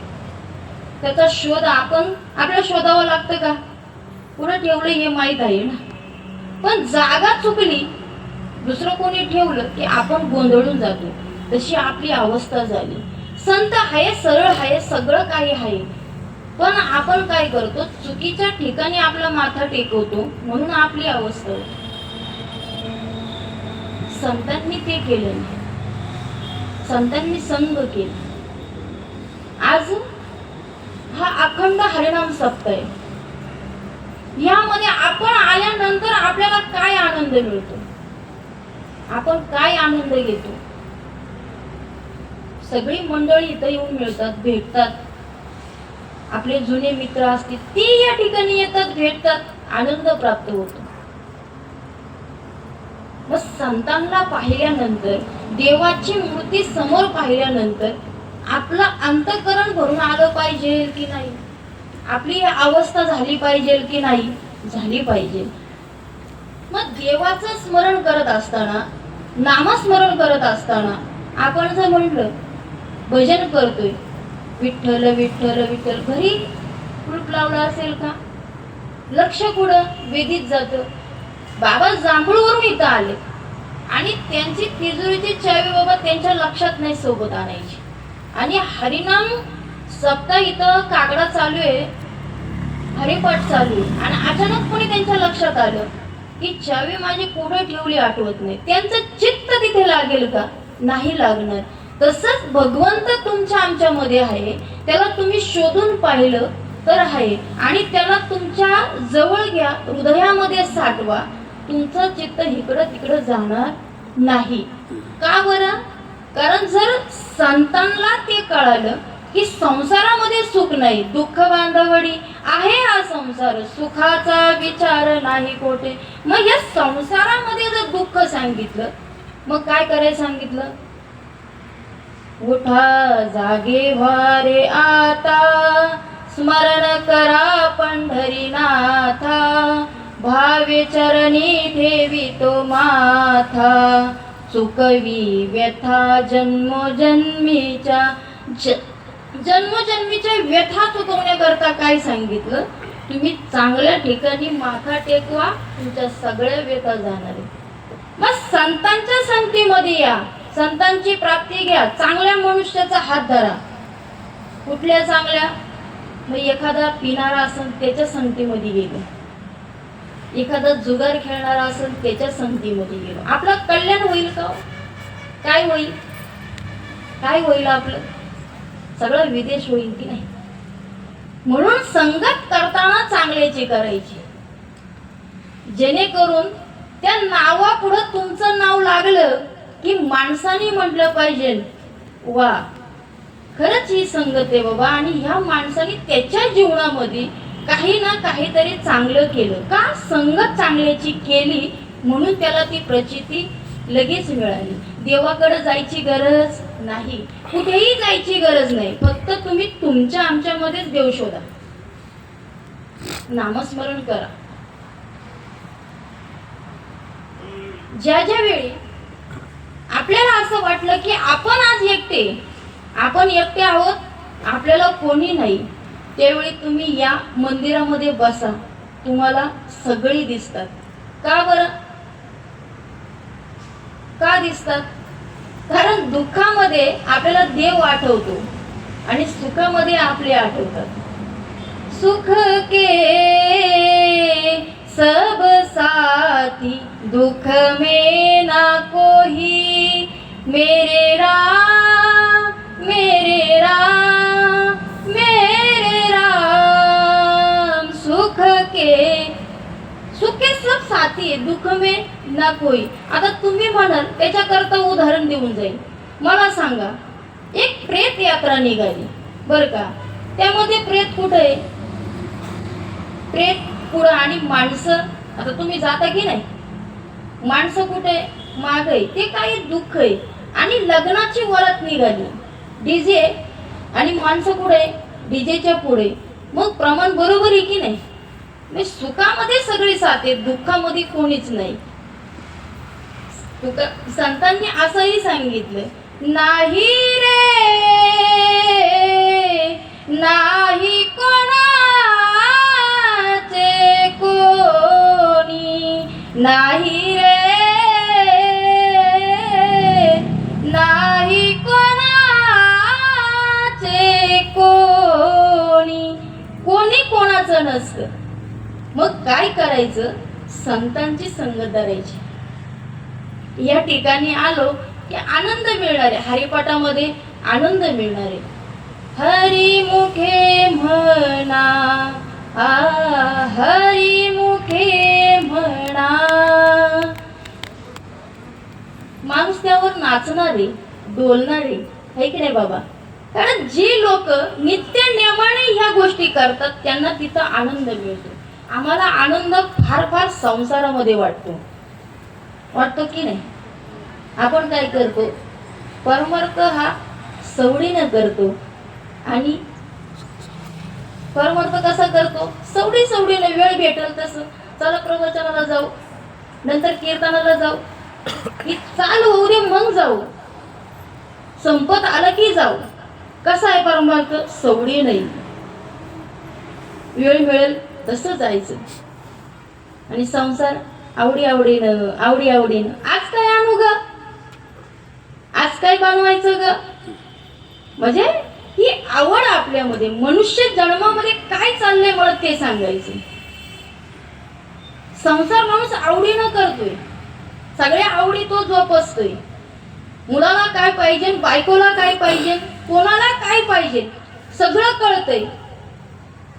त्याचा शोध आपल्याला शोधावं लागतं का? कुठं ठेवलं हे माहीत आहे ना. पण जागा चुकली, दुसरं कोणी ठेवलं की आपण गोंधळून जातो. तशी आपली अवस्था झाली. संत आहे, सरळ आहे, सगळं काही आहे, पण आपण काय करतो? चुकीच्या ठिकाणी आपला माथा टेकवतो, म्हणून आपली अवस्था होती. संतांनी ते केलं नाही. संतांनी संग केला. आज हा अखंड हरिनाम सप्ताह आहे. यामध्ये आपण आल्यानंतर आपल्याला काय आनंद मिळतो? आपण काय आनंद घेतो? सगळी मंडळी इथं येऊन मिळतात, भेटतात. आपले जुने मित्र असतील ते या ठिकाणी येतात, भेटतात, आनंद प्राप्त होतो. मग संतांना पाहिल्यानंतर, देवाची मूर्ती समोर पाहिल्यानंतर आपलं अंतःकरण भरून आलं पाहिजे की नाही? आपली अवस्था झाली पाहिजे की नाही? झाली पाहिजे. मग देवाचं स्मरण करत असताना, नामस्मरण करत असताना आपण जर म्हटलं भजन करतोय, विठ्ठल विठ्ठल विठ्ठल. घरी कुलूप लावला असेल का? लक्ष कुठं वेधीत जातं. बाबा जांभूळवरून इथं आले आणि त्यांची तिजोरीची चावी बाबा त्यांच्या लक्षात नाही सोबत आणायची. आणि हरिनाम सप्ताह इथं काकडा चालू आहे, हरिपाठ चालू आहे आणि अचानकपणे त्यांच्या लक्षात आलं की चावी माझी कुठे ठेवली आठवत नाही. त्यांचं चित्त तिथे लागेल का? नाही लागणार. तसंच भगवंत तुमच्या आमच्यामध्ये आहे, त्याला तुम्ही शोधून पाहिलं तर आहे आणि त्याला तुमच्या जवळ घ्या, हृदयामध्ये साठवा. तुमचं चित्त इकडं तिकडं जाणार नाही. का बरं? कारण जर संतांना ते कळालं की संसारामध्ये सुख नाही, दुःख बांधवडी आहे हा संसार, सुखाचा विचार नाही कोठे. मग या संसारामध्ये जर दुःख सांगितलं, मग काय करायला सांगितलं? उठा जागे व्हारे आता, स्मरण करा पंढरीनाथा, भावे चरणी ठेवी तो माथा, चुकवी व्यथा जन्मोजन्मीच्या जन्मोजन्मीच्या व्यथा चुकवण्याकरता काय सांगितलं? तुम्ही चांगल्या ठिकाणी माथा टेकवा, तुमच्या सगळ्या व्यथा जाणार आहे. मग संतांच्या संगतीमध्ये या, संतांची प्राप्ती घ्या, चांगल्या मनुष्याचा हात धरा. कुठल्या चांगल्या? मग एखादा पिणारा असेल त्याच्या संगतीमध्ये गेलो, एखादा जुगार खेळणारा असेल त्याच्या संगतीमध्ये गेलो, आपलं कल्याण होईल का? काय होईल? काय होईल? आपलं सगळं विदेश होईल की नाही? म्हणून संगत करताना चांगल्याची करायची, जेणेकरून त्या नावापुढं तुमचं नाव लागलं की माणसाने म्हटलं पाहिजे, वा खरंच ही संगत आहे बाबा. आणि ह्या माणसाने त्याच्या जीवनामध्ये काही ना काहीतरी चांगलं केलं. का? संगत चांगल्याची केली म्हणून त्याला ती प्रचिती लगेच मिळाली. देवाकडे जायची गरज नाही, कुठेही जायची गरज नाही. फक्त तुम्ही तुमच्या आमच्यामध्येच देव शोधा, नामस्मरण करा. ज्या ज्या वेळी आपल्याला असं वाटलं की आपण आज आपण एकटे आहोत, आपल्याला कोणी नाही, त्यावेळी तुम्ही या मंदिरामध्ये बसा, तुम्हाला सगळी दिसतात. का बरं? का दिसतात? कारण दुःखामध्ये आपल्याला देव आठवतो आणि सुखामध्ये आपले आठवतात. सुख के सब साथी, दुख में ना कोई, मेरे राम मेरे राम मेरे राम. सुख के सब साथी है, दुःख में ना कोई. आता तुम्ही म्हणाल त्याच्याकरता उदाहरण देऊन जाईल. मला सांगा, एक प्रेत यात्रा निघाली बर का, त्यामध्ये प्रेत कुठे आहे? प्रेत पुढं आणि माणसं, आता तुम्ही जाता की नाही? माणसं कुठे? माग आहे. ते काही दुःख आहे. आणि लग्नाची वरात निघाली, डीजे आणि माणसं कुठे? डीजेच्या पुढे. मग प्रमाण बरोबर आहे की नाही? सुखामध्ये सगळी साथ आहे, दुःखामध्ये कोणीच नाही. संतांनी असंही सांगितलं, नाही रे नाही कोणाचे कोणी, नाही रे नाही कोणाचे कोणी. कोणी कोणाचं नसतं. मग काय करायचं? संतांची संगत धरायची. या ठिकाणी आलो की आनंद मिळणार आहे, हरिपाठामध्ये आनंद मिळणार आहे. हरी मुखे म्हणा, हरी मुखे म्हणा. माणूस त्यावर नाचणारे, डोलणारे आहे की नाही बाबा? कारण जी लोक नित्य नियमाने ह्या गोष्टी करतात त्यांना तिथं आनंद मिळतो. आम्हाला आनंद फार फार संसारामध्ये वाटतो की नाही? आपण काय करतो? परमार्थ हा सवडीनं करतो. आणि परमार्थ कसा करतो? सवडीनं, वेळ भेटेल तसं. चला प्रवचनाला जाऊ, नंतर कीर्तनाला जाऊ, ही चालू होऊ दे मग जाऊ, संपत आलं की जाऊ. कसा आहे परमार्थ? सवडी नाही, वेळ मिळेल तसं जायचं. आणि संसार आवडी आवडीनं आज काय आणू ग, आज काय बनवायचं ग, म्हणजे ही आवड आपल्यामध्ये, मनुष्य जन्मामध्ये काय चाललंय मला ते सांगायचं. संसार माणूस आवडीनं करतोय, सगळ्या आवडी तो जोपासतोय. मुलाला काय पाहिजे, बायकोला काय पाहिजे, कोणाला काय पाहिजे सगळं कळतंय.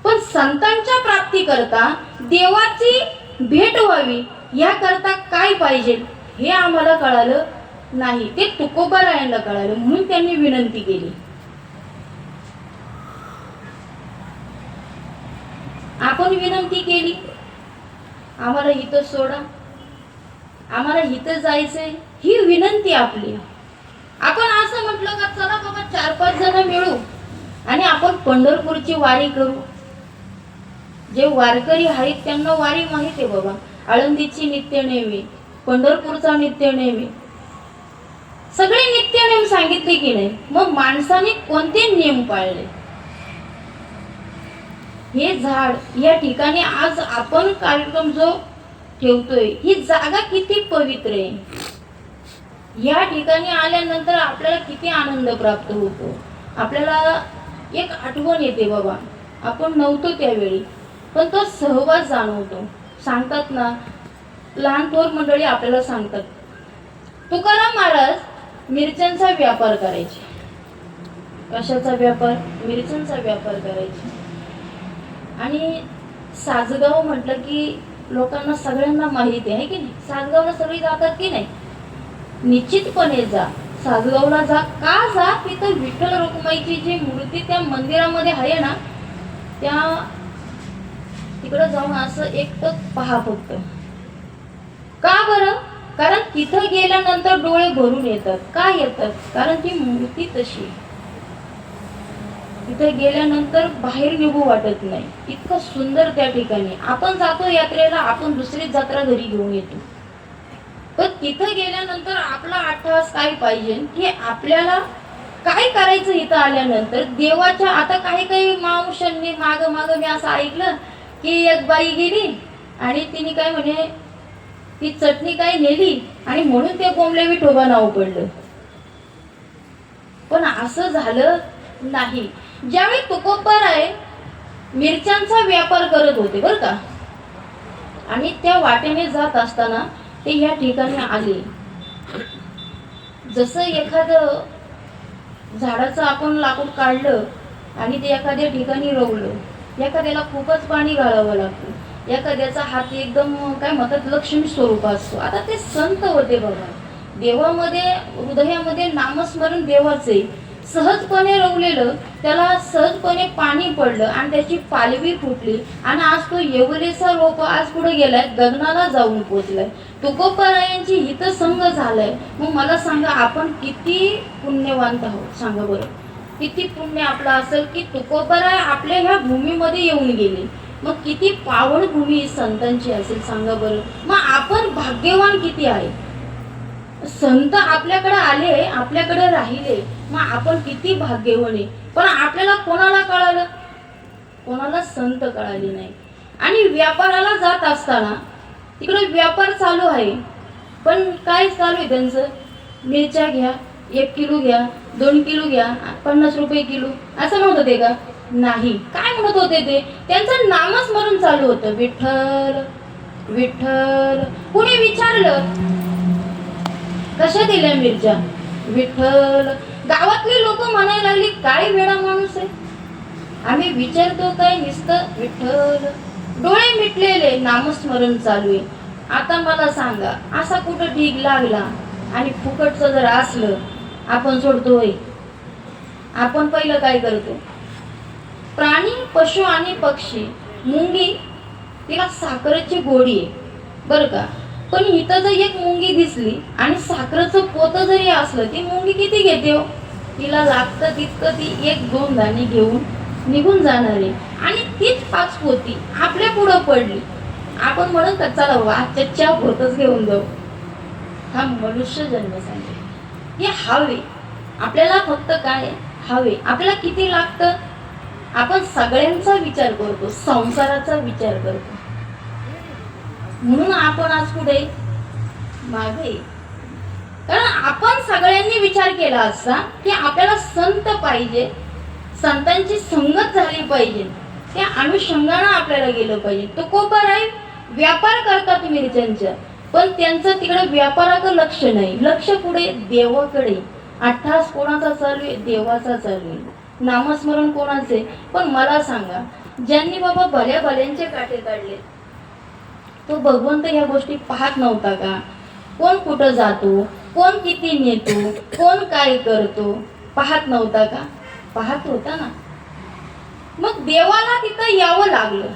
पण संतांच्या प्राप्ती करता, देवाची भेट व्हावी या करता काय पाहिजे हे आम्हाला कळालं नाही. ते तुकोबारायांना कळालं, म्हणून त्यांनी विनंती केली. आपण विनंती केली, आम्हाला इथं सोडा, आम्हाला इथं जायचंय, ही विनंती आपली. आपण असं म्हटलं का चला बाबा 4-5 जण मिळू आणि आपण पंढरपूरची वारी करू. जे वारकरी आहेत त्यांना वारी माहित आहे बाबा. आळंदीची नित्यनेमी, पंढरपूरचा नित्यनेमी, सगळे नित्यनेम सांगितले की नाही. मग माणसाने कोणते नियम पाळले? हे झाड या ठिकाणी आज आपण कार्यक्रम जो ठेवतोय, ही जागा किती पवित्र आहे. या ठिकाणी आल्यानंतर आपल्याला किती आनंद प्राप्त होतो. आपल्याला एक आठवण येते बाबा, आपण नव्हतो त्यावेळी, पण तो सहवास जाणवतो. सांगतात ना, लहान थोर मंडळी आपल्याला सांगतात, तुकाराम महाराज मिरच्यांचा व्यापार करायचे. कशाचा व्यापार? मिरच्यांचा व्यापार करायचे. आणि सासगाव म्हटलं की लोकांना सगळ्यांना माहिती आहे की नाही. सासगावला सगळी जातात की नाही? निश्चितपणे जा, सासगावला जा. का जा? तिथं विठ्ठल रखुमाईची जी मूर्ती त्या मंदिरामध्ये आहे ना, त्या तिकडं जाऊन असं एकटक पहा फक्त. का बरं? कारण तिथं गेल्यानंतर डोळे भरून येतात. का येतात? कारण ती मूर्ती तशी. तिथे गेल्यानंतर बाहेर निघू वाटत नाही, इतकं सुंदर त्या ठिकाणी. आपण जातो यात्रेला, आपण दुसरी जत्रा घरी घेऊन येतो, पण तिथं गेल्यानंतर आपला अट्टहास काय पाहिजे की आपल्याला काय करायचं. इथं आल्यानंतर देवाच्या, आता काही मावशांनी माग मी असं ऐकलं की एक बाई गेली आणि तिने काय म्हणे, ती चटणी काय नेली आणि म्हणून ते कोंबले विठोबा नाव पडलं. पण असं झालं नाही. ज्यावेळी तुकोबाराय मिरच्यांचा व्यापार करत होते बरं का, आणि त्या वाटेने जात असताना ते या ठिकाणी आले. जसं एखादं झाडाचं आपण लाकूड काढलं आणि ते एखाद्या ठिकाणी रोवलं, एखाद्याला खूपच पाणी घालावं लागतं, एखाद्याचा हात एकदम काय म्हणतात लक्ष्मी स्वरूप असतो. आता ते संत होते बघा, देवामध्ये हृदयामध्ये नामस्मरण देवाचे सहजपणे रोवलेलं, त्याला सहजपणे पाणी पडलं आणि त्याची पालवी फुटली आणि आज तो येवलेचा रोप आज पुढे गेलाय, गगनाला जाऊन पोचलाय. तुकोबारायांची हितसंग झालाय. मग मला सांगा, आपण किती पुण्यवान आहोत सांगा बरं. किती पुण्य आपलं असेल की तुकोबाराय आपल्या ह्या भूमीमध्ये येऊन गेले. मग किती पावन भूमी संतांची असेल सांगा बरं. मग आपण भाग्यवान किती आहे. संत आपल्याकडे आले, आपल्याकडे राहिले, मग आपण किती भाग्यवान आहे. पण आपल्याला कोणाला कळालं? कोणाला संत कळाले नाही. आणि व्यापाराला जात असताना तिकडे व्यापार चालू आहे, पण काय चालू आहे त्यांचं? मिरच्या घ्या, 1 किलो घ्या, 2 किलो घ्या, 50 रुपये किलो, असं म्हणत होते का? नाही. काय म्हणत होते ते? त्यांचं नामस्मरण चालू होतं, विठ्ठल विठ्ठल. कुणी विचारलं कशा दिल्या मिरच्या? विठ्ठल. गावातली लोक म्हणायला लागली, काय वेडा माणूस आहे, आम्ही विचारतो काय नुसतं विठ्ठल. डोळे मिटलेले, नामस्मरण चालू आहे. आता मला सांगा, असा कुठं ढीग लागला आणि फुकटचं जर असलं आपण सोडतोय? आपण पहिलं काय करतो? प्राणी, पशु आणि पक्षी, मुंगी तिला साखरेची गोडी आहे बरं का, पण इथं जर एक मुंगी दिसली आणि साखरेचं पोत जरी असलं, ती मुंगी किती घेते हो? तिला लागतं तितकं ती 1-2 दाणे घेऊन निघून जाणार आहे. आणि तीच 5 पोती आपल्या पुढं पडली, आपण म्हणत का चला वाच्या पोतच घेऊन जाऊ. हा मनुष्य जन्म सांगते हे हवे आपल्याला. फक्त काय हवे. आपल्याला किती लागतं? आपण सगळ्यांचा विचार करतो, संसाराचा विचार करतो. म्हणून आपण आज कुठे मागे. कारण आपण सगळ्यांनी विचार केला असता की आपल्याला संत पाहिजे, संतांची संगत झाली पाहिजे, त्या अनुषंगाने आपल्याला गेलं पाहिजे. तुकोबाराय व्यापार करतात मिरच्यांच्या, पण त्यांचं तिकडे व्यापाराचं लक्ष नाही. लक्ष पुढे देवाकडे. अट्ठास कोणाचा चालू आहे? देवाचा चालू आहे. नामस्मरण कोणाचे? पण मला सांगा, ज्यांनी बाबा भल्या भल्यांचे काटे काढले, तो भगवंत ह्या गोष्टी पाहत नव्हता का? कोण कुठं जातो, कोण किती नेतो, कोण काय करतो, पाहत नव्हता का? पाहत होता ना. मग देवाला तिथं यावं लागलं.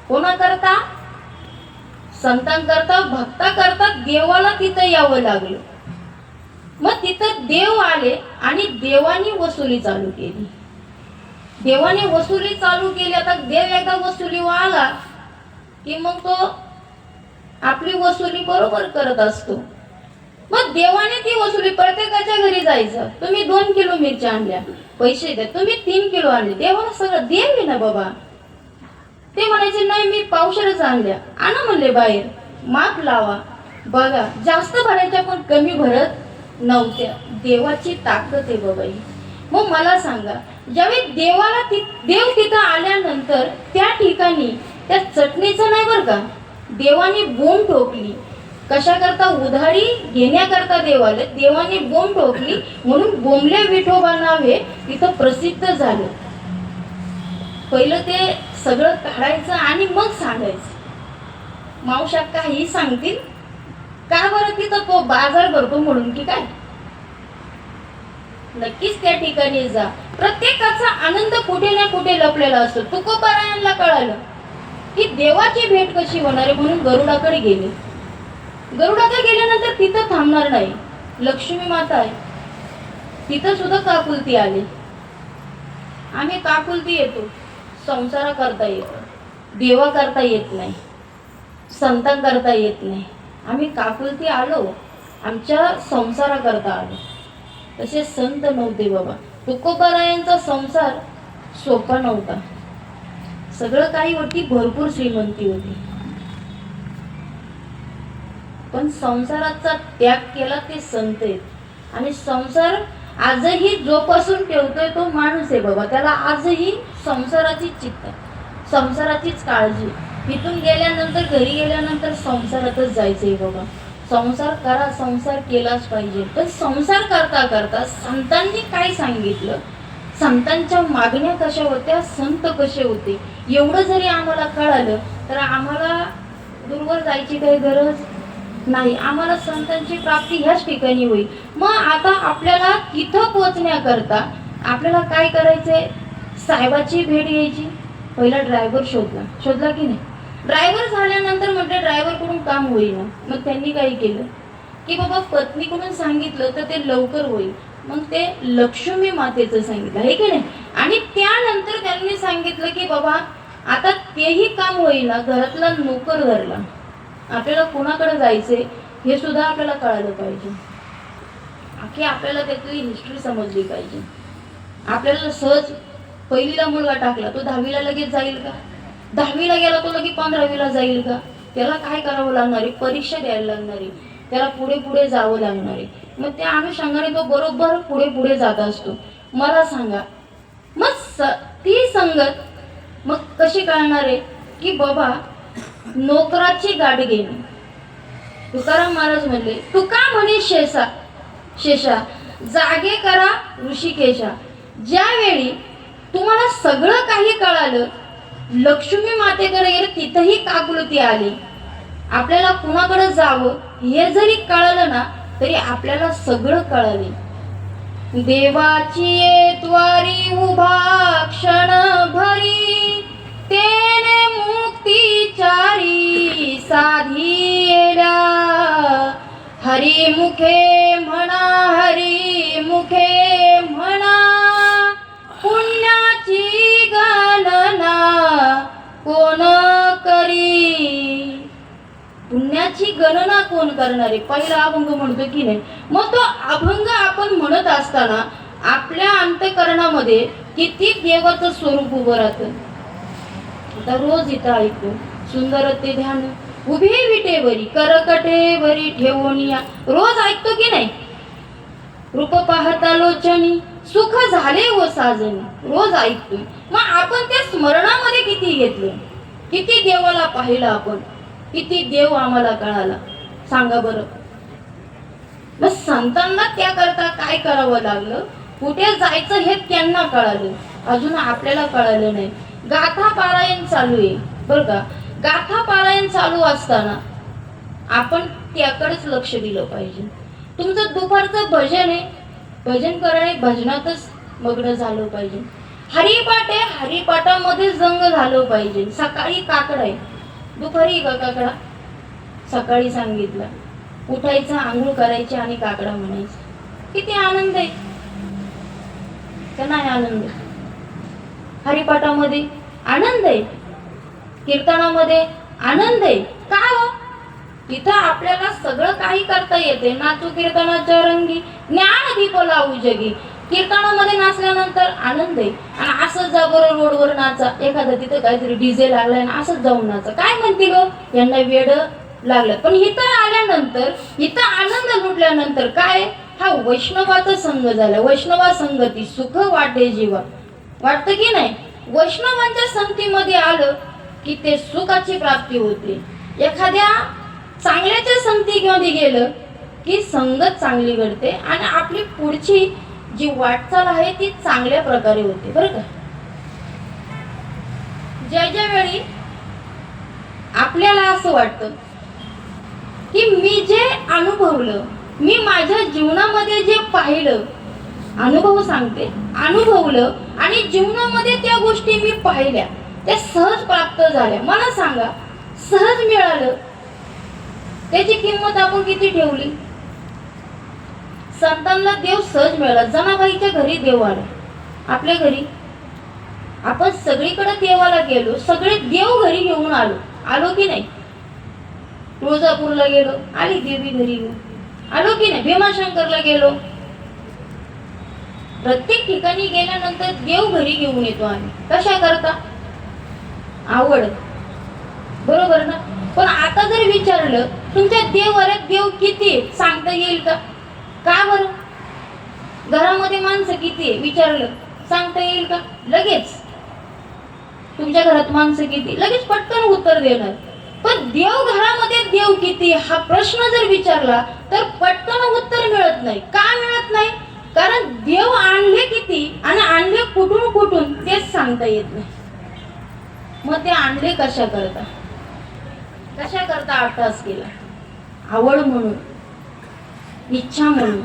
कोणाकरता? संतांकरता, भक्ताकरता देवाला तिथं यावं लागलं. मग तिथं देव आले आणि देवानी वसुली चालू केली. देवाने वसुली चालू केली. आता देव एकदा वसुलीवर आला की मग तो आपली वसुली बरोबर करत असतो. मग देवाने ती वसुली, प्रत्येकाच्या घरी जायचं. तुम्ही 2 किलो मिरच्या आणल्या, पैसे द्या. तुम्ही 3 किलो आणले, देवाला सगळं देव आहे ना बाबा. ते म्हणायचे नाही मी पावशेरच आणल्या. आणा म्हणले बाहेर, माप लावा. बघा, जास्त भरायच्या पण कमी भरत नव्हत्या. देवाची ताकद आहे बाबा ही. मग मला सांगा, ज्यावेळी देव तिथं आल्यानंतर त्या ठिकाणी त्या चटणीचं नाही बरं का, देवाने बोंब ठोकली. कशाकरता? उधारी घेण्याकरता देवाने बोंब ठोकली. म्हणून बोंबले विठोबा नावे तिथं प्रसिद्ध झालं. पहिलं ते सगळं काढायचं आणि मग सांगायचं. मावशा काही सांगतील का बरं? तिथं तो बाजार भरतो म्हणून की काय? नक्कीच त्या ठिकाणी जा. प्रत्येकाचा आनंद कुठे ना कुठे लपलेला असतो. तुकोबारायांना कळालं की देवाची भेट कशी होणार आहे, म्हणून गरुडाकडे गेले. गरुडाकडे गेल्यानंतर तिथं थांबणार नाही. लक्ष्मी माता आहे, तिथं सुद्धा काकुलती आली. आम्ही काकुलती येतो, संसार करता येतो, देवा करता येत नाही, संतान करता येत नाही. आम्ही काकुलती आलो, आमच्या संसारा करता आलो. तसे संत नव्हते बाबा. तुकोबारायांचा संसार सोपा नव्हता. सगळं काही होती, भरपूर श्रीमंती होती, पण संसाराचा त्याग केला ते संत आहेत. आणि संसार आजही जोपासून ठेवतोय तो माणूस आहे बाबा. त्याला आजही संसाराची चिंता, संसाराचीच काळजी. इथून गेल्यानंतर, घरी गेल्यानंतर संसारातच जायचंय बाबा. संसार करा, संसार केलाच पाहिजे. पण संसार करता करता संतांनी काय सांगितलं, संतांच्या मागण्या कशा होत्या, संत कसे होते, एवढं जरी आम्हाला कळालं तर आम्हाला दूरवर जायची काही गरज नाही. आम्हाला संतांची प्राप्ती ह्याच ठिकाणी होईल. मग आता आपल्याला तिथं पोहोचण्याकरता आपल्याला काय करायचंय? साहेबाची भेट घ्यायची. पहिला ड्रायव्हर शोधला की नाही? ड्रायव्हर झाल्यानंतर म्हटलं ड्रायव्हरकडून काम होईल. मग त्यांनी काय केलं की बाबा पत्नीकडून सांगितलं तर ते लवकर होईल. मग ते लक्ष्मी मातेचं सांगितलं, आहे की नाही? आणि त्यानंतर त्यांनी सांगितलं की बाबा आता तेही काम होईल ना, घरातला नोकर धरला. आपल्याला कोणाकडे जायचंय हे सुद्धा आपल्याला कळालं पाहिजे. की आपल्याला त्यातली हिस्ट्री समजली पाहिजे. आपल्याला सहज पहिलीला मुलगा टाकला, तो 10वीला लगेच जाईल का? 10वीला गेला तो लगेच 15वीला जाईल का? त्याला काय करावं लागणार आहे? परीक्षा द्यायला लागणार आहे, त्याला पुढे पुढे जावं लागणार आहे. मग त्या अनुषंगाने तो बरोबर पुढे पुढे जात असतो. मला सांगा, मग ती संगत मग कशी कळणार आहे की बाबा नोकराची गाठ घेणे. तुकाराम महाराज म्हणले, तुका म्हणे शेषा जागे करा ऋषिकेशा. ज्यावेळी तुम्हाला सगळं काही कळालं, लक्ष्मी मातेकडे गेले, तिथंही काकुलती आली. आपल्याला कुणाकडे जावं हे जरी कळलं ना, तरी आपल्याला सगळं कळाले. देवाची त्वारी उभा क्षण भरी, तेने मुक्तीचारी साधिला. हरी मुखे म्हणा, हरी मुखे म्हणा, पुण्याची गणना कोण करी. पुण्याची गणना कोण करणारे? पहिला अभंग म्हणतो की नाही? मग तो अभंग आपण म्हणत असताना आपल्या अंतःकरणामध्ये किती देवाचं स्वरूप उभं राहतं. आता रोज इथं ऐकतो सुंदर ते ध्यान उभे विटेवरी करकटेवरी ठेवून या. रोज ऐकतो की नाही? रूप पाहता लोचनी सुख झाले व साजनी. रोज ऐकतोय. मग आपण त्या स्मरणामध्ये किती घेतलं? किती देवाला पाहिलं आपण? किती देव आम्हाला कळाला? सांगा बरं. मग संतांना त्याकरता काय करावं लागलं? कुठे जायचं हे त्यांना कळालं, अजून आपल्याला कळालं नाही. गाथा पारायण चालू आहे बरं का. गाथा पारायण चालू असताना आपण त्याकडेच लक्ष दिलं पाहिजे. तुमचं दुपारचं भजन आहे, भजन करणे भजनातच मग्न झालं पाहिजे. हरिपाठ आहे, हरिपाठामध्ये जंग झालं पाहिजे. सकाळी काकडा आहे, दुपारी का काकडा? सकाळी सांगितलं उठायचं, आंघोळ करायची आणि काकडा म्हणायचं. किती आनंद आहे का नाही? आनंद. हरिपाठामध्ये आनंद आहे, कीर्तनामध्ये आनंद आहे. का हो? तिथं आपल्याला सगळं काही करता येते. नाचू कीर्तनाच्या रंगी ज्ञान दीप लावू जगी. कीर्तनामध्ये नाचल्यानंतर आनंद आहे. आणि असंच जा बरं रोडवर नाचा. एखादा तिथं काहीतरी डीजे लागलाय ना असंच जाऊन नाचा. काय म्हणतील हो? यांना वेड लागलं. पण इथं आल्यानंतर, इथं आनंद लुटल्यानंतर काय? हा वैष्णवाचा संघ झाला. वैष्णवा संगती सुख वाटे जीवा. वाटतं की नाही? वैष्णवांच्या संगतीमध्ये आलं की ते सुखाची प्राप्ती होते. एखाद्या चांगल्याच्या संगतीमध्ये गेलं की संगत चांगली घडते आणि आपली पुढची जी वाटचाल आहे ती चांगल्या प्रकारे होते बरं का. ज्या वेळी आपल्याला असं वाटतं की मी जे अनुभवलं, मी माझ्या जीवनामध्ये जे पाहिलं, अनुभव सांगते, अनुभवलं आणि जीवनामध्ये त्या गोष्टी मी पाहिल्या, त्या सहज प्राप्त झाल्या. मला सांगा, सहज मिळालं त्याची किंमत आपण किती ठेवली? संतांना देव सहज मिळाला. जनाबाईच्या घरी देव आला, आपल्या घरी. आपण सगळीकडे देवाला गेलो, सगळे देव घरी घेऊन आलो की नाही? तुळजापूरला गेलो, आली देवी घरी घेऊन आलो की नाही? भीमाशंकरला गेलो. प्रत्येक ठिकाणी गेल्यानंतर देव घरी घेऊन येतो आम्ही. कशा करता? आवड, बरोबर ना? पण आता जर विचारलं तुमच्या देवाऱ्यात देव किती सांगता येईल का? का बरं? घरामध्ये माणसं किती विचारलं सांगता येईल का? लगेच तुमच्या घरात माणसं किती लगेच पटकन उत्तर देणार. पण देव घरामध्ये देव किती हा प्रश्न जर विचारला तर पटकन उत्तर मिळत नाही. का मिळत नाही? कारण देव आणले किती आणि आणले कुठून कुठून तेच सांगता येत नाही. मग ते आणले कशा करता? कशा करता अभ्यास केला? आवड म्हणून, इच्छा म्हणून.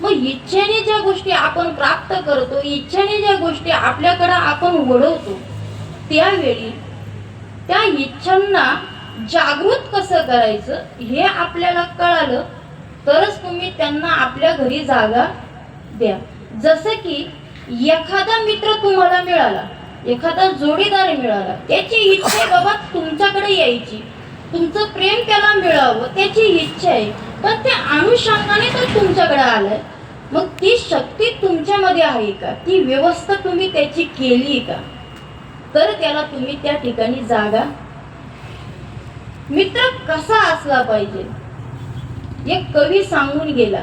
मग इच्छेने ज्या गोष्टी आपण प्राप्त करतो, इच्छेने ज्या गोष्टी आपल्याकडे आपण वळवतो, त्यावेळी त्या इच्छांना जागृत कसं करायचं हे आपल्याला कळालं तरच तुम्ही त्यांना आपल्या घरी जागा द्या. जसं की एखादा मित्र तुम्हाला मिळाला, एखादा जोडीदार मिळाला, त्याची इच्छा आहे बाबा तुमच्याकडे यायची, तुमचं प्रेम त्याला मिळावं, त्याची इच्छा आहे. पण त्या अनुषंगाने तो तुमच्याकडे आलाय. मग ती शक्ती तुमच्यामध्ये आहे का? ती व्यवस्था तुम्ही त्याची केली का? तर त्याला तुम्ही त्या ठिकाणी जागा. मित्र कसा असला पाहिजे? एक कवी सांगून गेला,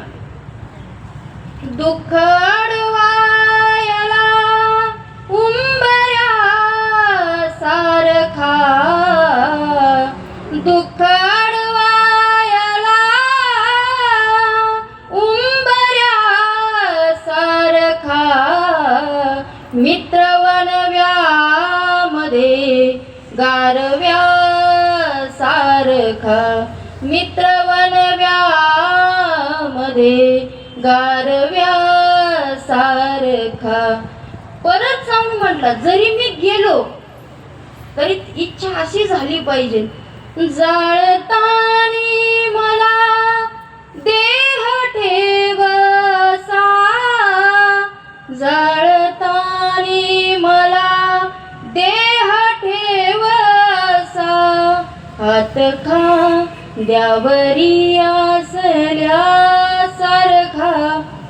दुःख अडवायला उंबऱ्या सारखा, दुःख अडवायला उंबऱ्या सारखा, मित्र वनव्यामध्ये गारव्या सारखा, मित्र वनव्यामध्ये गारव्या सारखा. परत सांगून म्हटला, जरी मी गेलो तरी इच्छा अशी झाली पाहिजे, जाळतानी मला देह ठेवसा, जाळतानी मला देह ठेवसा, हात खांद्यावरी असल्या सारखा,